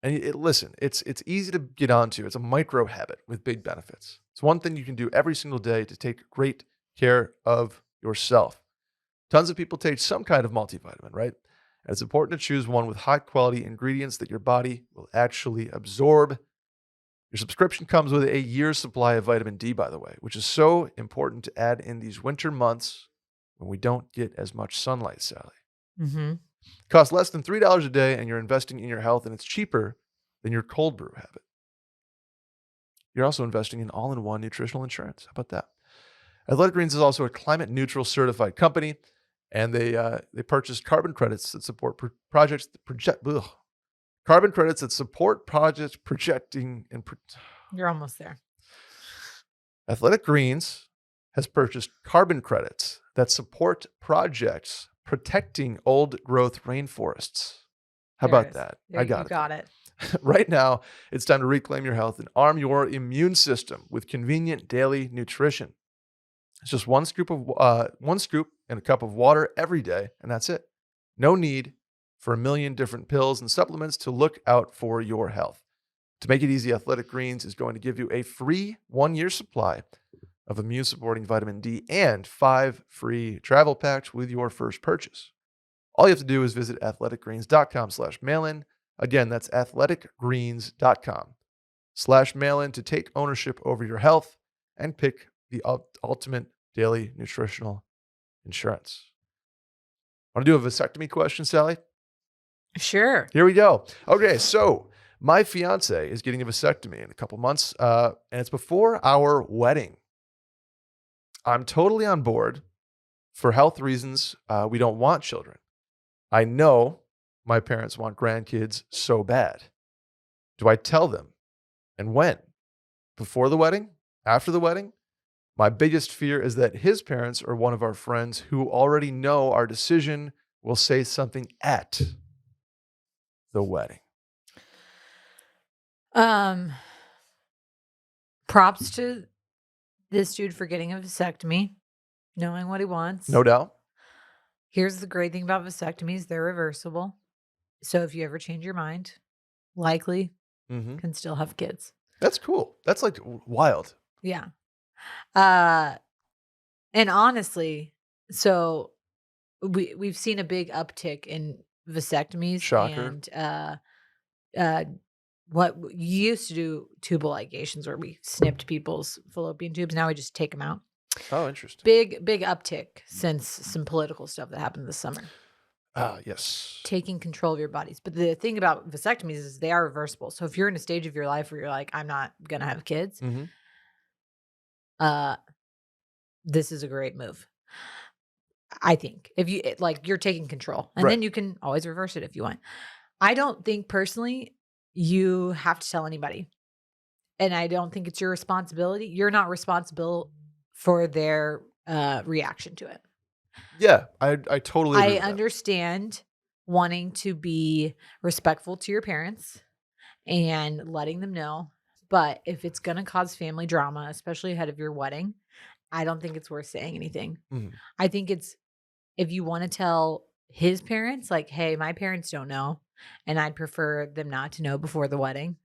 And listen, it's easy to get onto. It's a micro habit with big benefits. It's one thing you can do every single day to take great care of yourself. Tons of people take some kind of multivitamin, right? And it's important to choose one with high quality ingredients that your body will actually absorb. Your subscription comes with a year's supply of vitamin D, by the way, which is so important to add in these winter months when we don't get as much sunlight, Sally. Mm-hmm. Costs less than $3 a day, and you're investing in your health, and it's cheaper than your cold brew habit. You're also investing in all-in-one nutritional insurance. How about that? Athletic Greens is also a climate-neutral certified company, and they purchased carbon credits that support projects that carbon credits that support projects projecting and. You're almost there. Athletic Greens has purchased carbon credits that support projects protecting old growth rainforests. How There it about is. that? There, I you got it. got it. Right now, it's time to reclaim your health and arm your immune system with convenient daily nutrition. It's just one scoop and a cup of water every day, and that's it. No need for a million different pills and supplements to look out for your health. To make it easy, Athletic Greens is going to give you a free 1-year supply of immune-supporting vitamin D and 5 free travel packs with your first purchase. All you have to do is visit athleticgreens.com/mailin. Again, that's athleticgreens.com/mailin to take ownership over your health and pick the ultimate daily nutritional insurance. Want to do a vasectomy question, Sally? Sure. Here we go. Okay, so my fiance is getting a vasectomy in a couple months, and it's before our wedding. I'm totally on board. For health reasons, we don't want children. I know my parents want grandkids so bad. Do I tell them? And when? Before the wedding? After the wedding? My biggest fear is that his parents or one of our friends who already know our decision will say something at the wedding. Props to this dude for getting a vasectomy, knowing what he wants. No doubt. Here's the great thing about vasectomies. They're reversible. So if you ever change your mind, likely can still have kids. That's cool. That's like wild. Yeah. And honestly, so we've seen a big uptick in vasectomies. Shocker. And what you used to do tubal ligations where we snipped people's fallopian tubes. Now we just take them out. Oh, interesting. Big uptick since some political stuff that happened this summer. Yes. Taking control of your bodies. But the thing about vasectomies is they are reversible. So if you're in a stage of your life where you're like, I'm not going to have kids, this is a great move. I think if you you're taking control, and then you can always reverse it if you want. I don't think personally you have to tell anybody. And I don't think it's your responsibility. You're not responsible for their reaction to it. Yeah, I totally agree. I understand wanting to be respectful to your parents and letting them know. But if it's going to cause family drama, especially ahead of your wedding, I don't think it's worth saying anything. I think it's, if you want to tell his parents, like, hey, my parents don't know, and I'd prefer them not to know before the wedding,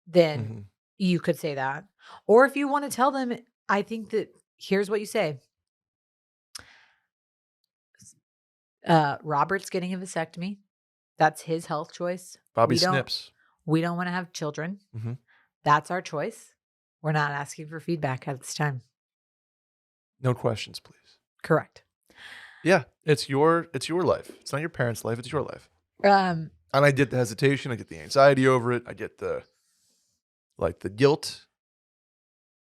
then you could say that. Or if you want to tell them, I think that here's what you say. Robert's getting a vasectomy. That's his health choice. Bobby snips. We don't want to have children. That's our choice. We're not asking for feedback at this time. No questions, please. Correct. Yeah, it's your life. It's not your parents' life. It's your life. And I get the hesitation. I get the anxiety over it. I get the guilt,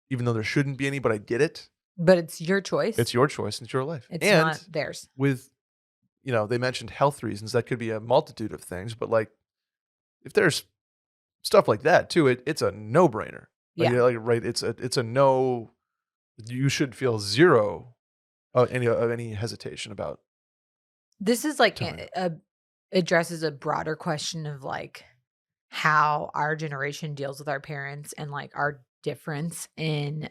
even though there shouldn't be any. But I get it. But it's your choice. It's your choice. And it's your life. It's not theirs. With, they mentioned health reasons. That could be a multitude of things. But if there's stuff like that too, it's a no-brainer. It's a no. You should feel zero any hesitation about. This is addresses a broader question of how our generation deals with our parents and our difference in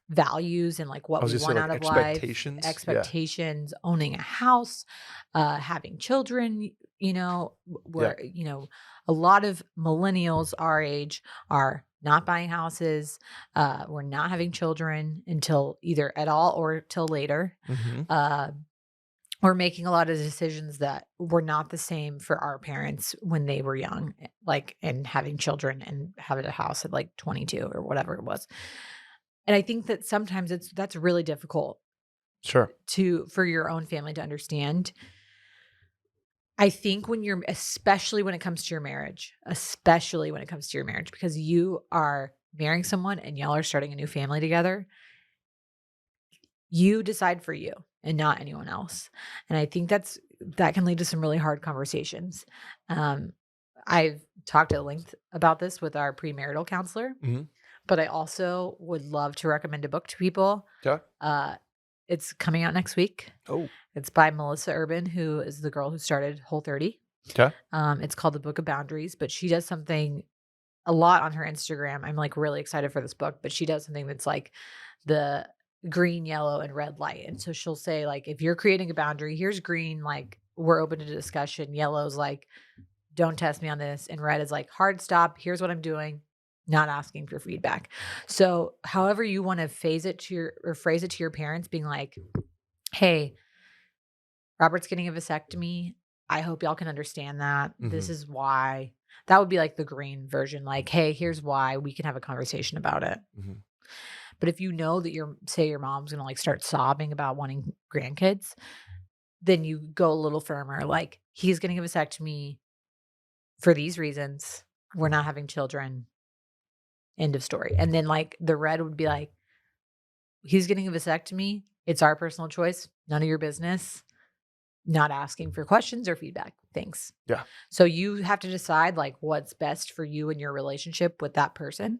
values and what we want out of life, expectations, owning a house, having children, where, a lot of millennials our age are not buying houses. We're not having children until either at all or till later. we're making a lot of decisions that were not the same for our parents when they were young, like, and having children and having a house at like 22 or whatever it was. And I think that sometimes that's really difficult Sure. for your own family to understand. I think especially when it comes to your marriage, because you are marrying someone and y'all are starting a new family together, you decide for you and not anyone else. And I think that can lead to some really hard conversations. I've talked at length about this with our premarital counselor, but I also would love to recommend a book to people. Okay. It's coming out next week. Oh. It's by Melissa Urban, who is the girl who started Whole30. Okay. It's called The Book of Boundaries, but she does something a lot on her Instagram. I'm like really excited for this book, but she does something that's like the green, yellow, and red light. And so she'll say, like, if you're creating a boundary, here's green, like, we're open to discussion. Yellow's like, don't test me on this. And red is like, hard stop. Here's what I'm doing. Not asking for feedback. So however you want to phrase it to your parents, being like, hey, Robert's getting a vasectomy. I hope y'all can understand that. This is why. That would be like the green version. Like, hey, here's why. We can have a conversation about it. But if you know that say your mom's going to like start sobbing about wanting grandkids, then you go a little firmer. Like, he's getting a vasectomy for these reasons. We're not having children. End of story. And then like the red would be like, he's getting a vasectomy. It's our personal choice. None of your business. Not asking for questions or feedback. Thanks. Yeah. So you have to decide like what's best for you and your relationship with that person.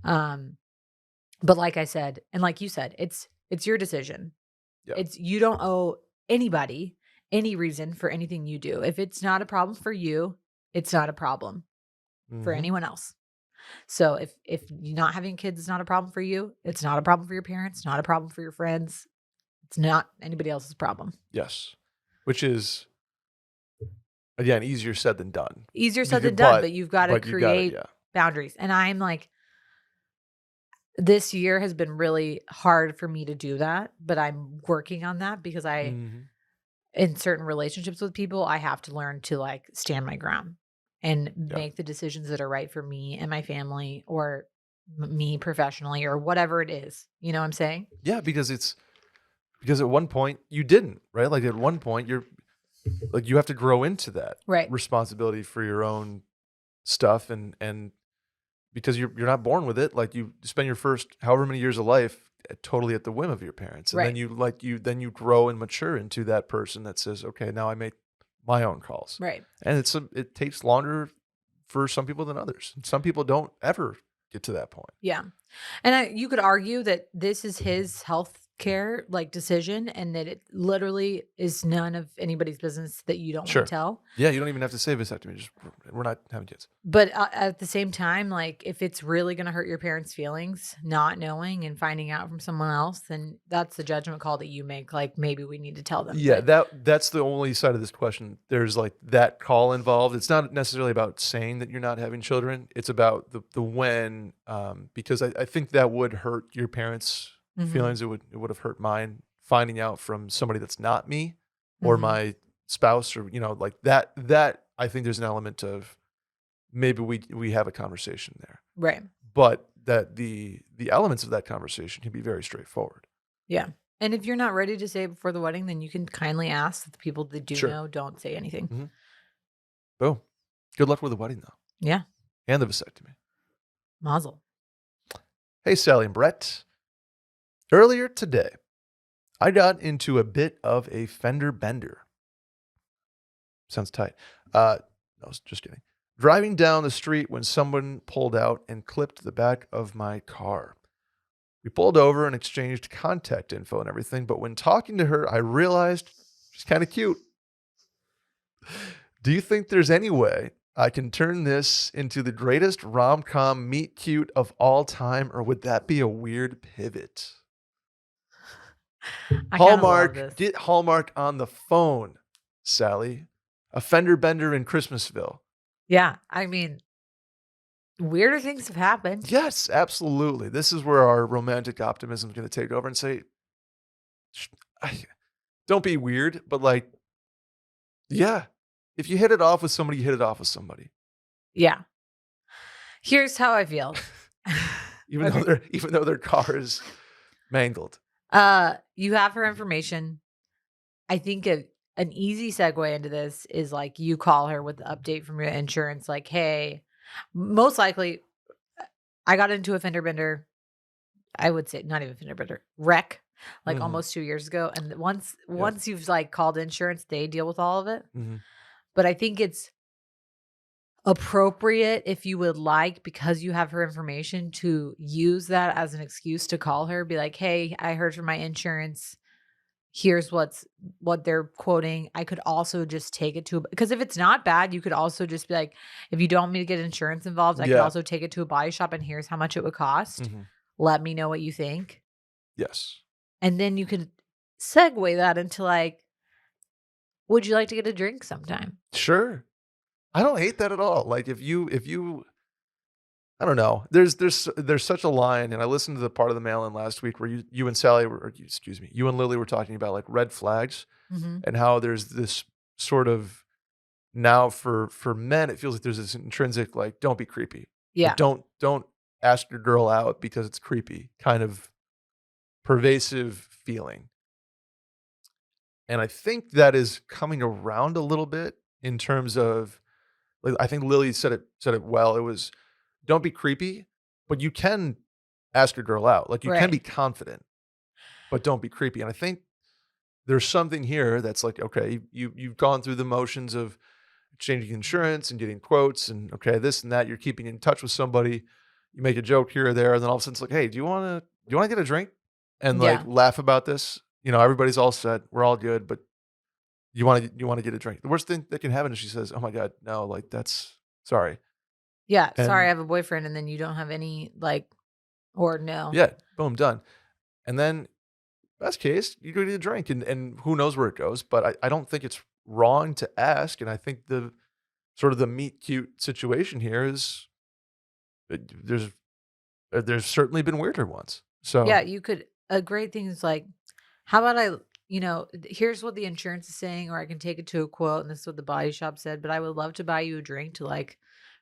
But like I said, and like you said, it's your decision. Yeah. You don't owe anybody any reason for anything you do. If it's not a problem for you, it's not a problem for anyone else. So if not having kids is not a problem for you, it's not a problem for your parents, not a problem for your friends. It's not anybody else's problem. Yes. Which is, again, easier said than done. Easier said than done, but you've got to create boundaries. And I'm like, this year has been really hard for me to do that, but I'm working on that because in certain relationships with people, I have to learn to like stand my ground and make the decisions that are right for me and my family or me professionally or whatever it is. You know what I'm saying? Yeah, because at one point you didn't, right? Like at one point you're like, you have to grow into that responsibility for your own stuff. And because you're not born with it, like you spend your first however many years of life totally at the whim of your parents. And then you grow and mature into that person that says, okay, now I make my own calls. Right. And it takes longer for some people than others. Some people don't ever get to that point. Yeah. And you could argue that this is his health care like decision and that it literally is none of anybody's business that you don't want to tell. Yeah, you don't even have to say vasectomy. Just we're not having kids. But at the same time, like if it's really going to hurt your parents' feelings, not knowing and finding out from someone else, then that's the judgment call that you make. Like maybe we need to tell them. Yeah, that's the only side of this question. There's like that call involved. It's not necessarily about saying that you're not having children. It's about the when, because I think that would hurt your parents' feelings. It would have hurt mine finding out from somebody that's not me or my spouse or like that I think there's an element of maybe we have a conversation there. Right. But that the elements of that conversation can be very straightforward. Yeah. And if you're not ready to say it before the wedding, then you can kindly ask that the people that do know don't say anything. Boom. Good luck with the wedding though. Yeah. And the vasectomy. Mazel. Hey, Sally and Brett. Earlier today, I got into a bit of a fender bender. Sounds tight. No, just kidding. Driving down the street when someone pulled out and clipped the back of my car. We pulled over and exchanged contact info and everything, but when talking to her, I realized she's kind of cute. Do you think there's any way I can turn this into the greatest rom-com meet cute of all time, or would that be a weird pivot? Hallmark, get Hallmark on the phone, Sally. A fender bender in Christmasville. Yeah, I mean, weirder things have happened. Yes, absolutely. This is where our romantic optimism is going to take over and say, don't be weird, but like, yeah, if you hit it off with somebody, you hit it off with somebody. Yeah. Here's how I feel. Even though their car is mangled. You have her information. I think an easy segue into this is like you call her with the update from your insurance, like, hey, most likely I got into a fender bender. I would say not even fender bender, wreck, like Mhm, almost 2 years ago. And once yeah, once you've like called insurance, they deal with all of it. mhm, But I think it's appropriate if you would like, because you have her information, to use that as an excuse to call her, be like, hey, I heard from my insurance. Here's what they're quoting. I could also just take it to, because if it's not bad, you could also just be like, if you don't want me to get insurance involved, I could yeah, also take it to a body shop and here's how much it would cost. mhm, Let me know what you think. yes, And then you could segue that into like, would you like to get a drink sometime? sure. I don't hate that at all. Like, if you I don't know. There's such a line, and I listened to the part of the mail-in last week where you and Sally were, or excuse me, you and Lily were talking about like red flags Mhm. and how there's this sort of now for men it feels like there's this intrinsic like don't be creepy. Like Yeah. don't ask your girl out because it's creepy kind of pervasive feeling. And I think that is coming around a little bit in terms of like I think Lily said it well. It was don't be creepy, but you can ask your girl out. Like you can be Right. confident, but don't be creepy. And I think there's something here that's like, okay, you've gone through the motions of changing insurance and getting quotes and okay, this and that. You're keeping in touch with somebody. You make a joke here or there, and then all of a sudden it's like, hey, do you want to get a drink and like Yeah. laugh about this? Everybody's all set. We're all good, but you want to get a drink. The worst thing that can happen is she says, "Oh my god, no, like that's sorry." Yeah. Sorry, I And have a boyfriend. And then you don't have any like, or no. yeah, boom, done. And then best case, you go get a drink and who knows where it goes, but I don't think it's wrong to ask. And I think the sort of the meet cute situation here is uh, there's there's certainly been weirder ones. Yeah. So You could, a great thing is like, how about here's what the insurance is saying, or I can take it to a quote, and this is what the body shop said, but I would love to buy you a drink to like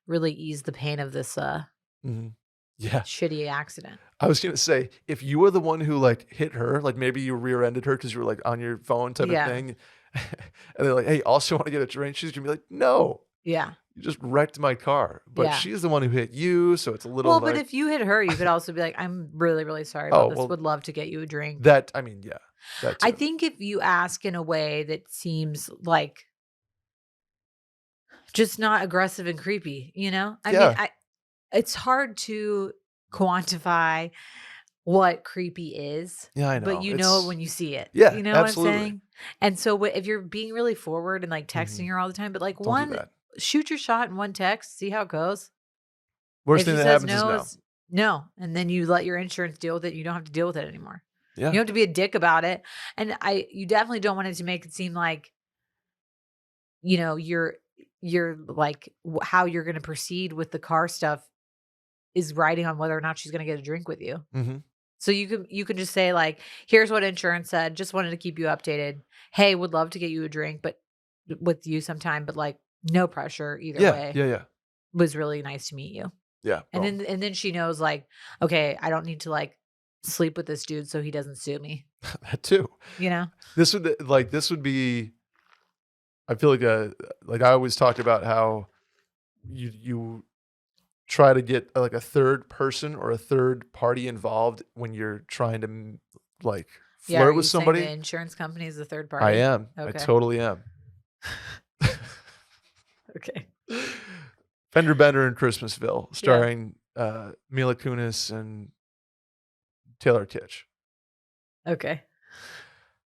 really ease the pain of this mhm. Yeah. shitty accident. I was gonna say, if you were the one who like hit her, like maybe you rear-ended her because you were like on your phone type of Yeah. thing, and they're like, "Hey, also want to get a drink?" She's gonna be like, "No, Yeah. you just wrecked my car." But Yeah. she's the one who hit you, so it's a little Well, but like, if you hit her, you could also be like, I'm really, really sorry about "Oh, this. well, Would love to get you a drink. that." I mean, yeah, that I too. think if you ask in a way that seems like just not aggressive and creepy, you know? I mean, Yeah, it's hard to quantify what creepy is, yeah, I but know. you know it It's when you see it. yeah, You know what I'm absolutely. saying? And so if you're being really forward and like texting Mhm. her all the time, but like Don't do one that. shoot your shot in one text, see how it goes. Worst If thing she that says happens is no, no. it's no. And then you let your insurance deal with it. You don't have to deal with it anymore. Yeah, You don't have to be a dick about it. And you definitely don't want it to make it seem like, you're like how you're going to proceed with the car stuff is riding on whether or not she's going to get a drink with you. mhm. So you can just say like, here's what insurance said. Just wanted to keep you updated. Hey, would love to get you a drink, but with you sometime, but like no pressure either Yeah, way. yeah, yeah, Was really nice to meet you. yeah, And boom. then she knows like, okay, I don't need to like sleep with this dude so he doesn't sue me, That too. you know? This would be I feel like I always talked about how you try to get, like, a third person or a third party involved when you're trying to, like, Yeah, are flirt with you saying the somebody. insurance company is the third I party? am. I Okay. totally am. Okay. Fender Bender in Christmasville, Yeah. starring, Mila Kunis and Taylor Kitsch. Okay.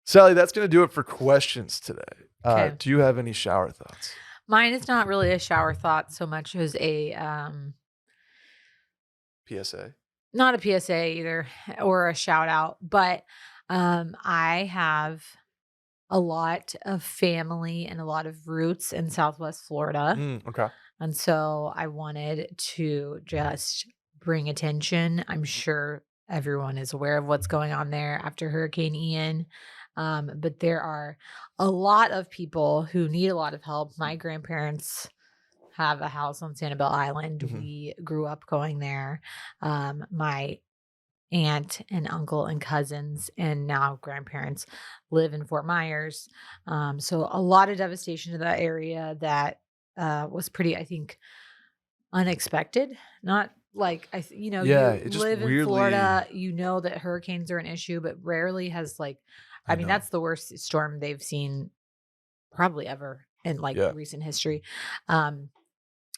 Sally, that's gonna do it for questions today. Okay. Do you have any shower thoughts? Mine is not really a shower thought so much as a PSA? not a PSA either or a shout out, but I have a lot of family and a lot of roots in Southwest Florida. Okay. And so I wanted to just bring attention. I'm sure everyone is aware of what's going on there after Hurricane Ian. But there are a lot of people who need a lot of help. My grandparents have a house on Sanibel Island. Mhm. We grew up going there. My aunt and uncle and cousins and now grandparents live in Fort Myers. So a lot of devastation to that area that was pretty, I think, unexpected. Not like Yeah, you it just live in weirdly. Florida, you know that hurricanes are an issue, but rarely has I I mean, know. that's the worst storm they've seen probably ever in like Yeah. recent history. Um,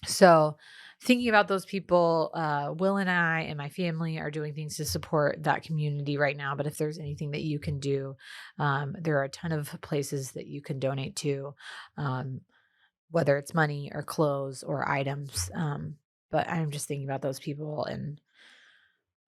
so thinking about those people, Will and I and my family are doing things to support that community right now. But if there's anything that you can do, there are a ton of places that you can donate to, um, whether it's money or clothes or items. But I'm just thinking about those people and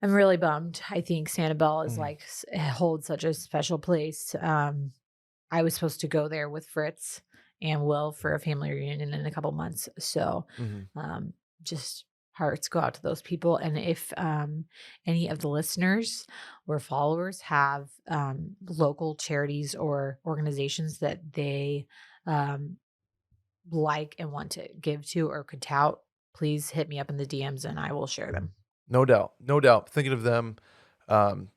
I'm really bummed. I think Sanibel is Mhm. like holds such a special place. I was supposed to go there with Fritz and Will for a family reunion in a couple months. So, Mhm. um, just hearts go out to those people. And if any of the listeners or followers have local charities or organizations that they um, like and want to give to or could tout, please hit me up in the DMs and I will share them. No doubt. No doubt. Thinking of them, um,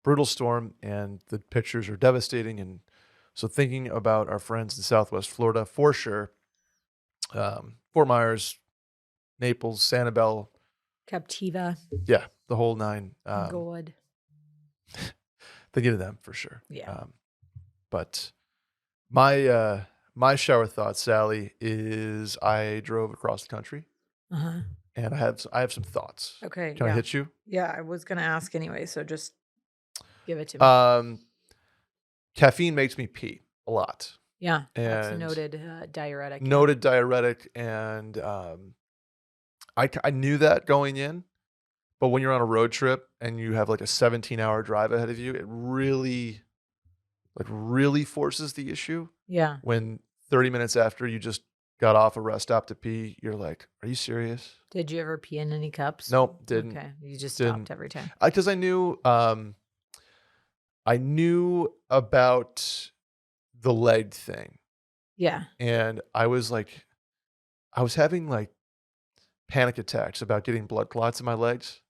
brutal storm, and the pictures are devastating. And so, thinking about our friends in Southwest Florida for sure. Fort Myers, Naples, Sanibel, Captiva, yeah, the whole nine. Gold. Thinking of them for sure. Yeah. But my shower thought, Sally, is I drove across the country Uh-huh. and I have some thoughts. Okay. Can I Yeah. hit you? Yeah. I was going to ask anyway. So just give it to me. Um, Caffeine makes me pee a lot, Yeah. That's a and noted diuretic. Yeah. noted diuretic, and I knew that going in, but when you're on a road trip and you have like a 17-hour drive ahead of you, it really forces the issue. Yeah. When 30 minutes after you just got off a rest stop to pee, you're like, "Are you serious?" Did you ever pee in any cups? Nope, didn't. Okay. You just Didn't. stopped every time. Because I knew about the leg thing, Yeah. and I was having, like, panic attacks about getting blood clots in my legs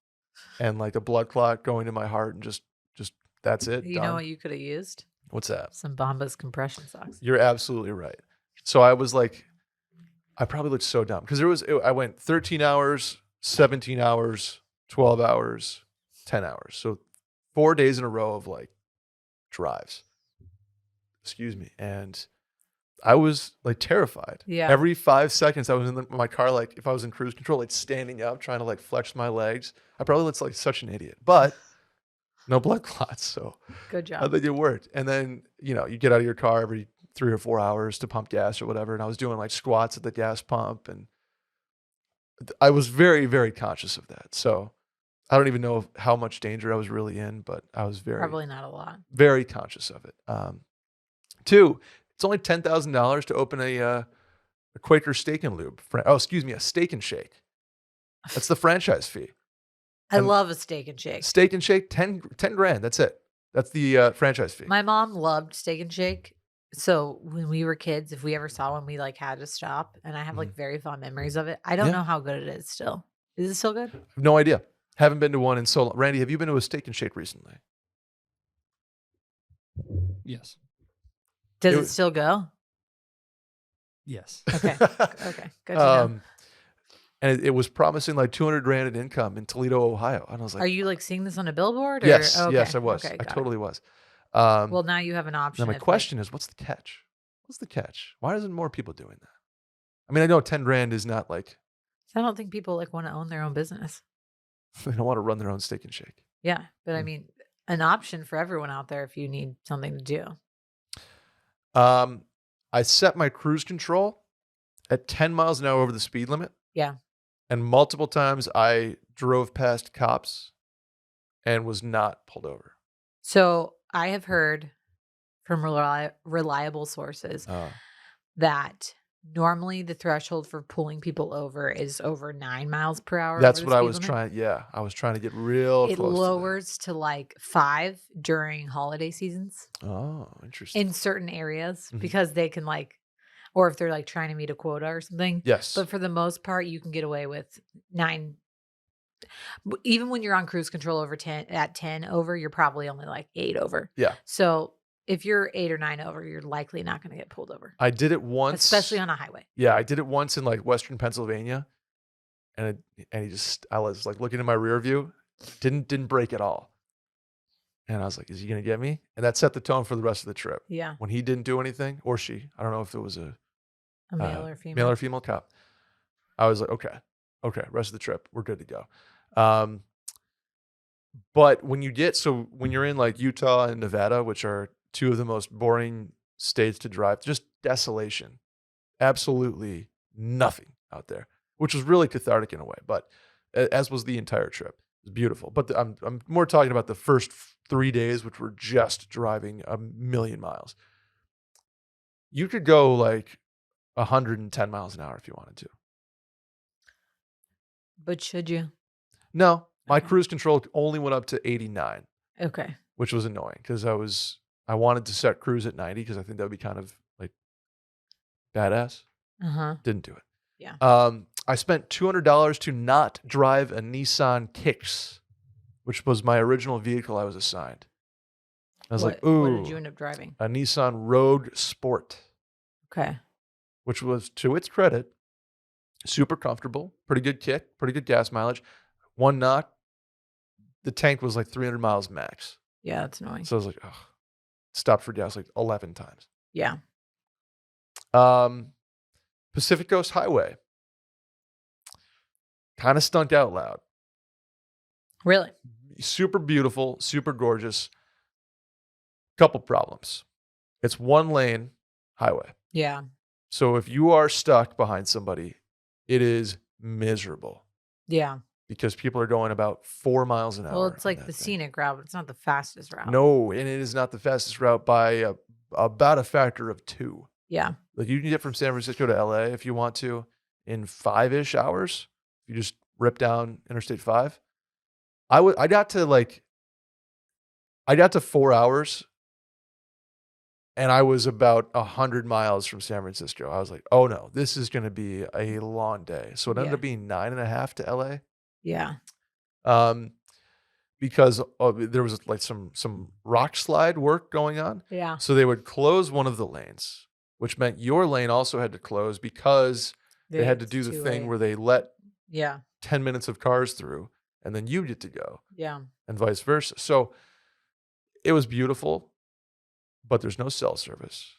and, like, a blood clot going to my heart and just that's it, You know done. what you could have used? What's that? Some Bombas compression socks. You're absolutely right. So I was like I probably looked so dumb because I went 13 hours, 17 hours, 12 hours, 10 hours. So 4 days in a row of, like, drives. Excuse me, and I was, like, terrified. Yeah. Every 5 seconds, I was in my car, like, if I was in cruise control, like, standing up, trying to, like, flex my legs. I probably looked like such an idiot, but no blood clots, so Good I job. think it worked. And then, you get out of your car every 3 or 4 hours to pump gas or whatever, and I was doing, like, squats at the gas pump, and I was very, very conscious of that. So, I don't even know how much danger I was really in, but I was very, Probably not a lot. very conscious of it. 2, it's only $10,000 to open a Quaker Steak and Lube. Excuse me, a Steak and Shake. That's the franchise fee. I And love a steak and shake. Steak and Shake, 10 grand. That's it. That's the franchise fee. My mom loved Steak and Shake. So when we were kids, if we ever saw one, we like had to stop. And I have like very fond memories of it. I don't Yeah. know how good it is still. Is it still good? I have no idea. Haven't been to one in so long. Randy, have you been to a Steak and Shake recently? Yes. Does It it was- still go? Yes. Okay. Okay. Good to know. And it was promising like 200 grand in income in Toledo, Ohio. And I was like, Are you like seeing this on a billboard? Or? yes, Oh, yes, okay. I was. Okay. I got it. totally was. Well, now you have an option. Now my if, like- question is, what's the catch? What's the catch? Why isn't more people doing that? I mean, I know 10 grand is not like I don't think people like want to own their own business. they don't want to run their own Steak and Shake. Yeah. But I mean, an option for everyone out there if you need something to do. I set my cruise control at 10 miles an hour over the speed limit. Yeah. And multiple times I drove past cops and was not pulled over. So I have heard from reliable sources that normally the threshold for pulling people over is over 9 miles per hour. That's over what the I speed was limit. trying. Yeah, I was trying to get real It close lowers to like 5 during holiday seasons to that. Oh, interesting. in certain areas Mhm. because they can like, or if they're like trying to meet a quota or something. Yes. But for the most part, you can get away with 9. Even when you're on cruise control over 10 at 10 over, you're probably only like 8 over. Yeah. So if you're 8 or 9 over, you're likely not going to get pulled over, I did it once. especially on a highway. Yeah, I did it once in like Western Pennsylvania, and I was like looking in my rear view, didn't brake at all, and I was like, "Is he gonna get me?" And that set the tone for the rest of the trip. Yeah. When he didn't do anything, or she, I don't know if it was A male or female. male or female cop, I was like, "Okay, rest of the trip, we're good to go." But when you're in like Utah and Nevada, which are two of the most boring states to drive, just desolation, absolutely nothing out there, which was really cathartic in a way. But as was the entire trip, it was beautiful. But I'm more talking about the first 3 days, which were just driving a million miles. You could go like 110 miles an hour if you wanted to. But should you? No, my Okay. cruise control only went up to 89. Okay. Which was annoying because I wanted to set cruise at 90 because I think that would be kind of like badass. Uh-huh. Didn't do it. Yeah. I spent $200 to not drive a Nissan Kicks, which was my original vehicle I was assigned. I was like, ooh, what did you end up driving? a Nissan Rogue Sport, Okay. which was, to its credit, super comfortable, pretty good kick, pretty good gas mileage. One knock, the tank was like 300 miles max. Yeah, that's annoying. So I was like, oh, stopped for gas like 11 times. Yeah. Pacific Coast Highway. Kind of stunk out loud. Really? Super beautiful, super gorgeous. Couple problems. It's one lane highway. Yeah. So if you are stuck behind somebody, it is miserable Yeah. because people are going about 4 miles an hour. Well, it's on like that the thing. scenic route, but it's not the fastest route. No, and it is not the fastest route by about a factor of 2. Yeah. Like you can get from San Francisco to LA if you want to in 5-ish hours. You just rip down Interstate 5. I got to 4 hours and I was about 100 miles from San Francisco. I was like, oh no, this is going to be a long day. So it ended Yeah. up being 9.5 to LA. Yeah. Because there was like some rock slide work going on. Yeah. So they would close one of the lanes, which meant your lane also had to close because they had to do the thing where they let Yeah. 10 minutes of cars through and then you get to go Yeah. and vice versa. So it was beautiful, but there's no cell service.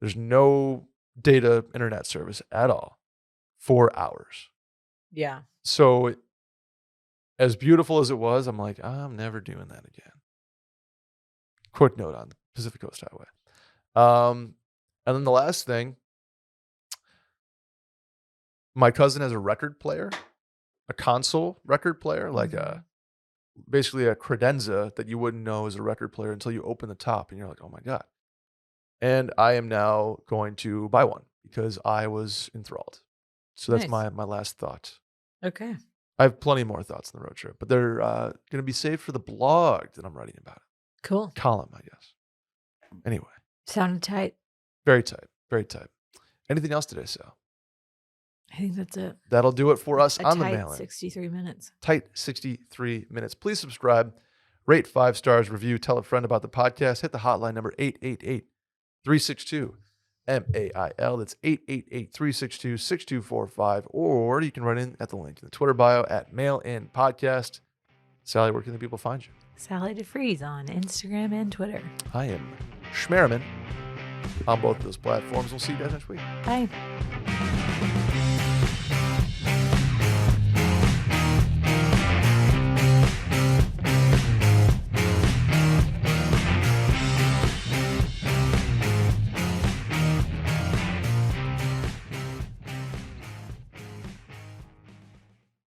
There's no data internet service at all. 4 hours. Yeah. So as beautiful as it was, I'm like, I'm never doing that again. Quick note on the Pacific Coast Highway. And then the last thing, my cousin has a record player, a console record player, like basically a credenza that you wouldn't know is a record player until you open the top and you're like, oh my God. And I am now going to buy one because I was enthralled. So that's Nice. my last thought. Okay. I have plenty more thoughts on the road trip, but they're going to be saved for the blog that I'm writing about. Cool. Column, I guess. Anyway, Sounded tight. very tight, very tight. Anything else today, Sal? I think that's it. That'll do it for us A on the tight mail-in. 63 minutes. Tight 63 minutes. Please subscribe, rate 5 stars, review, tell a friend about the podcast. Hit the hotline number 888-362-MAIL. That's 888-362-6245. Or you can write in at the link in the Twitter bio at Mail-In Podcast. Sally, where can the people find you? Sally deFries on Instagram and Twitter. I am Merriman on both of those platforms. We'll see you guys next week. Bye.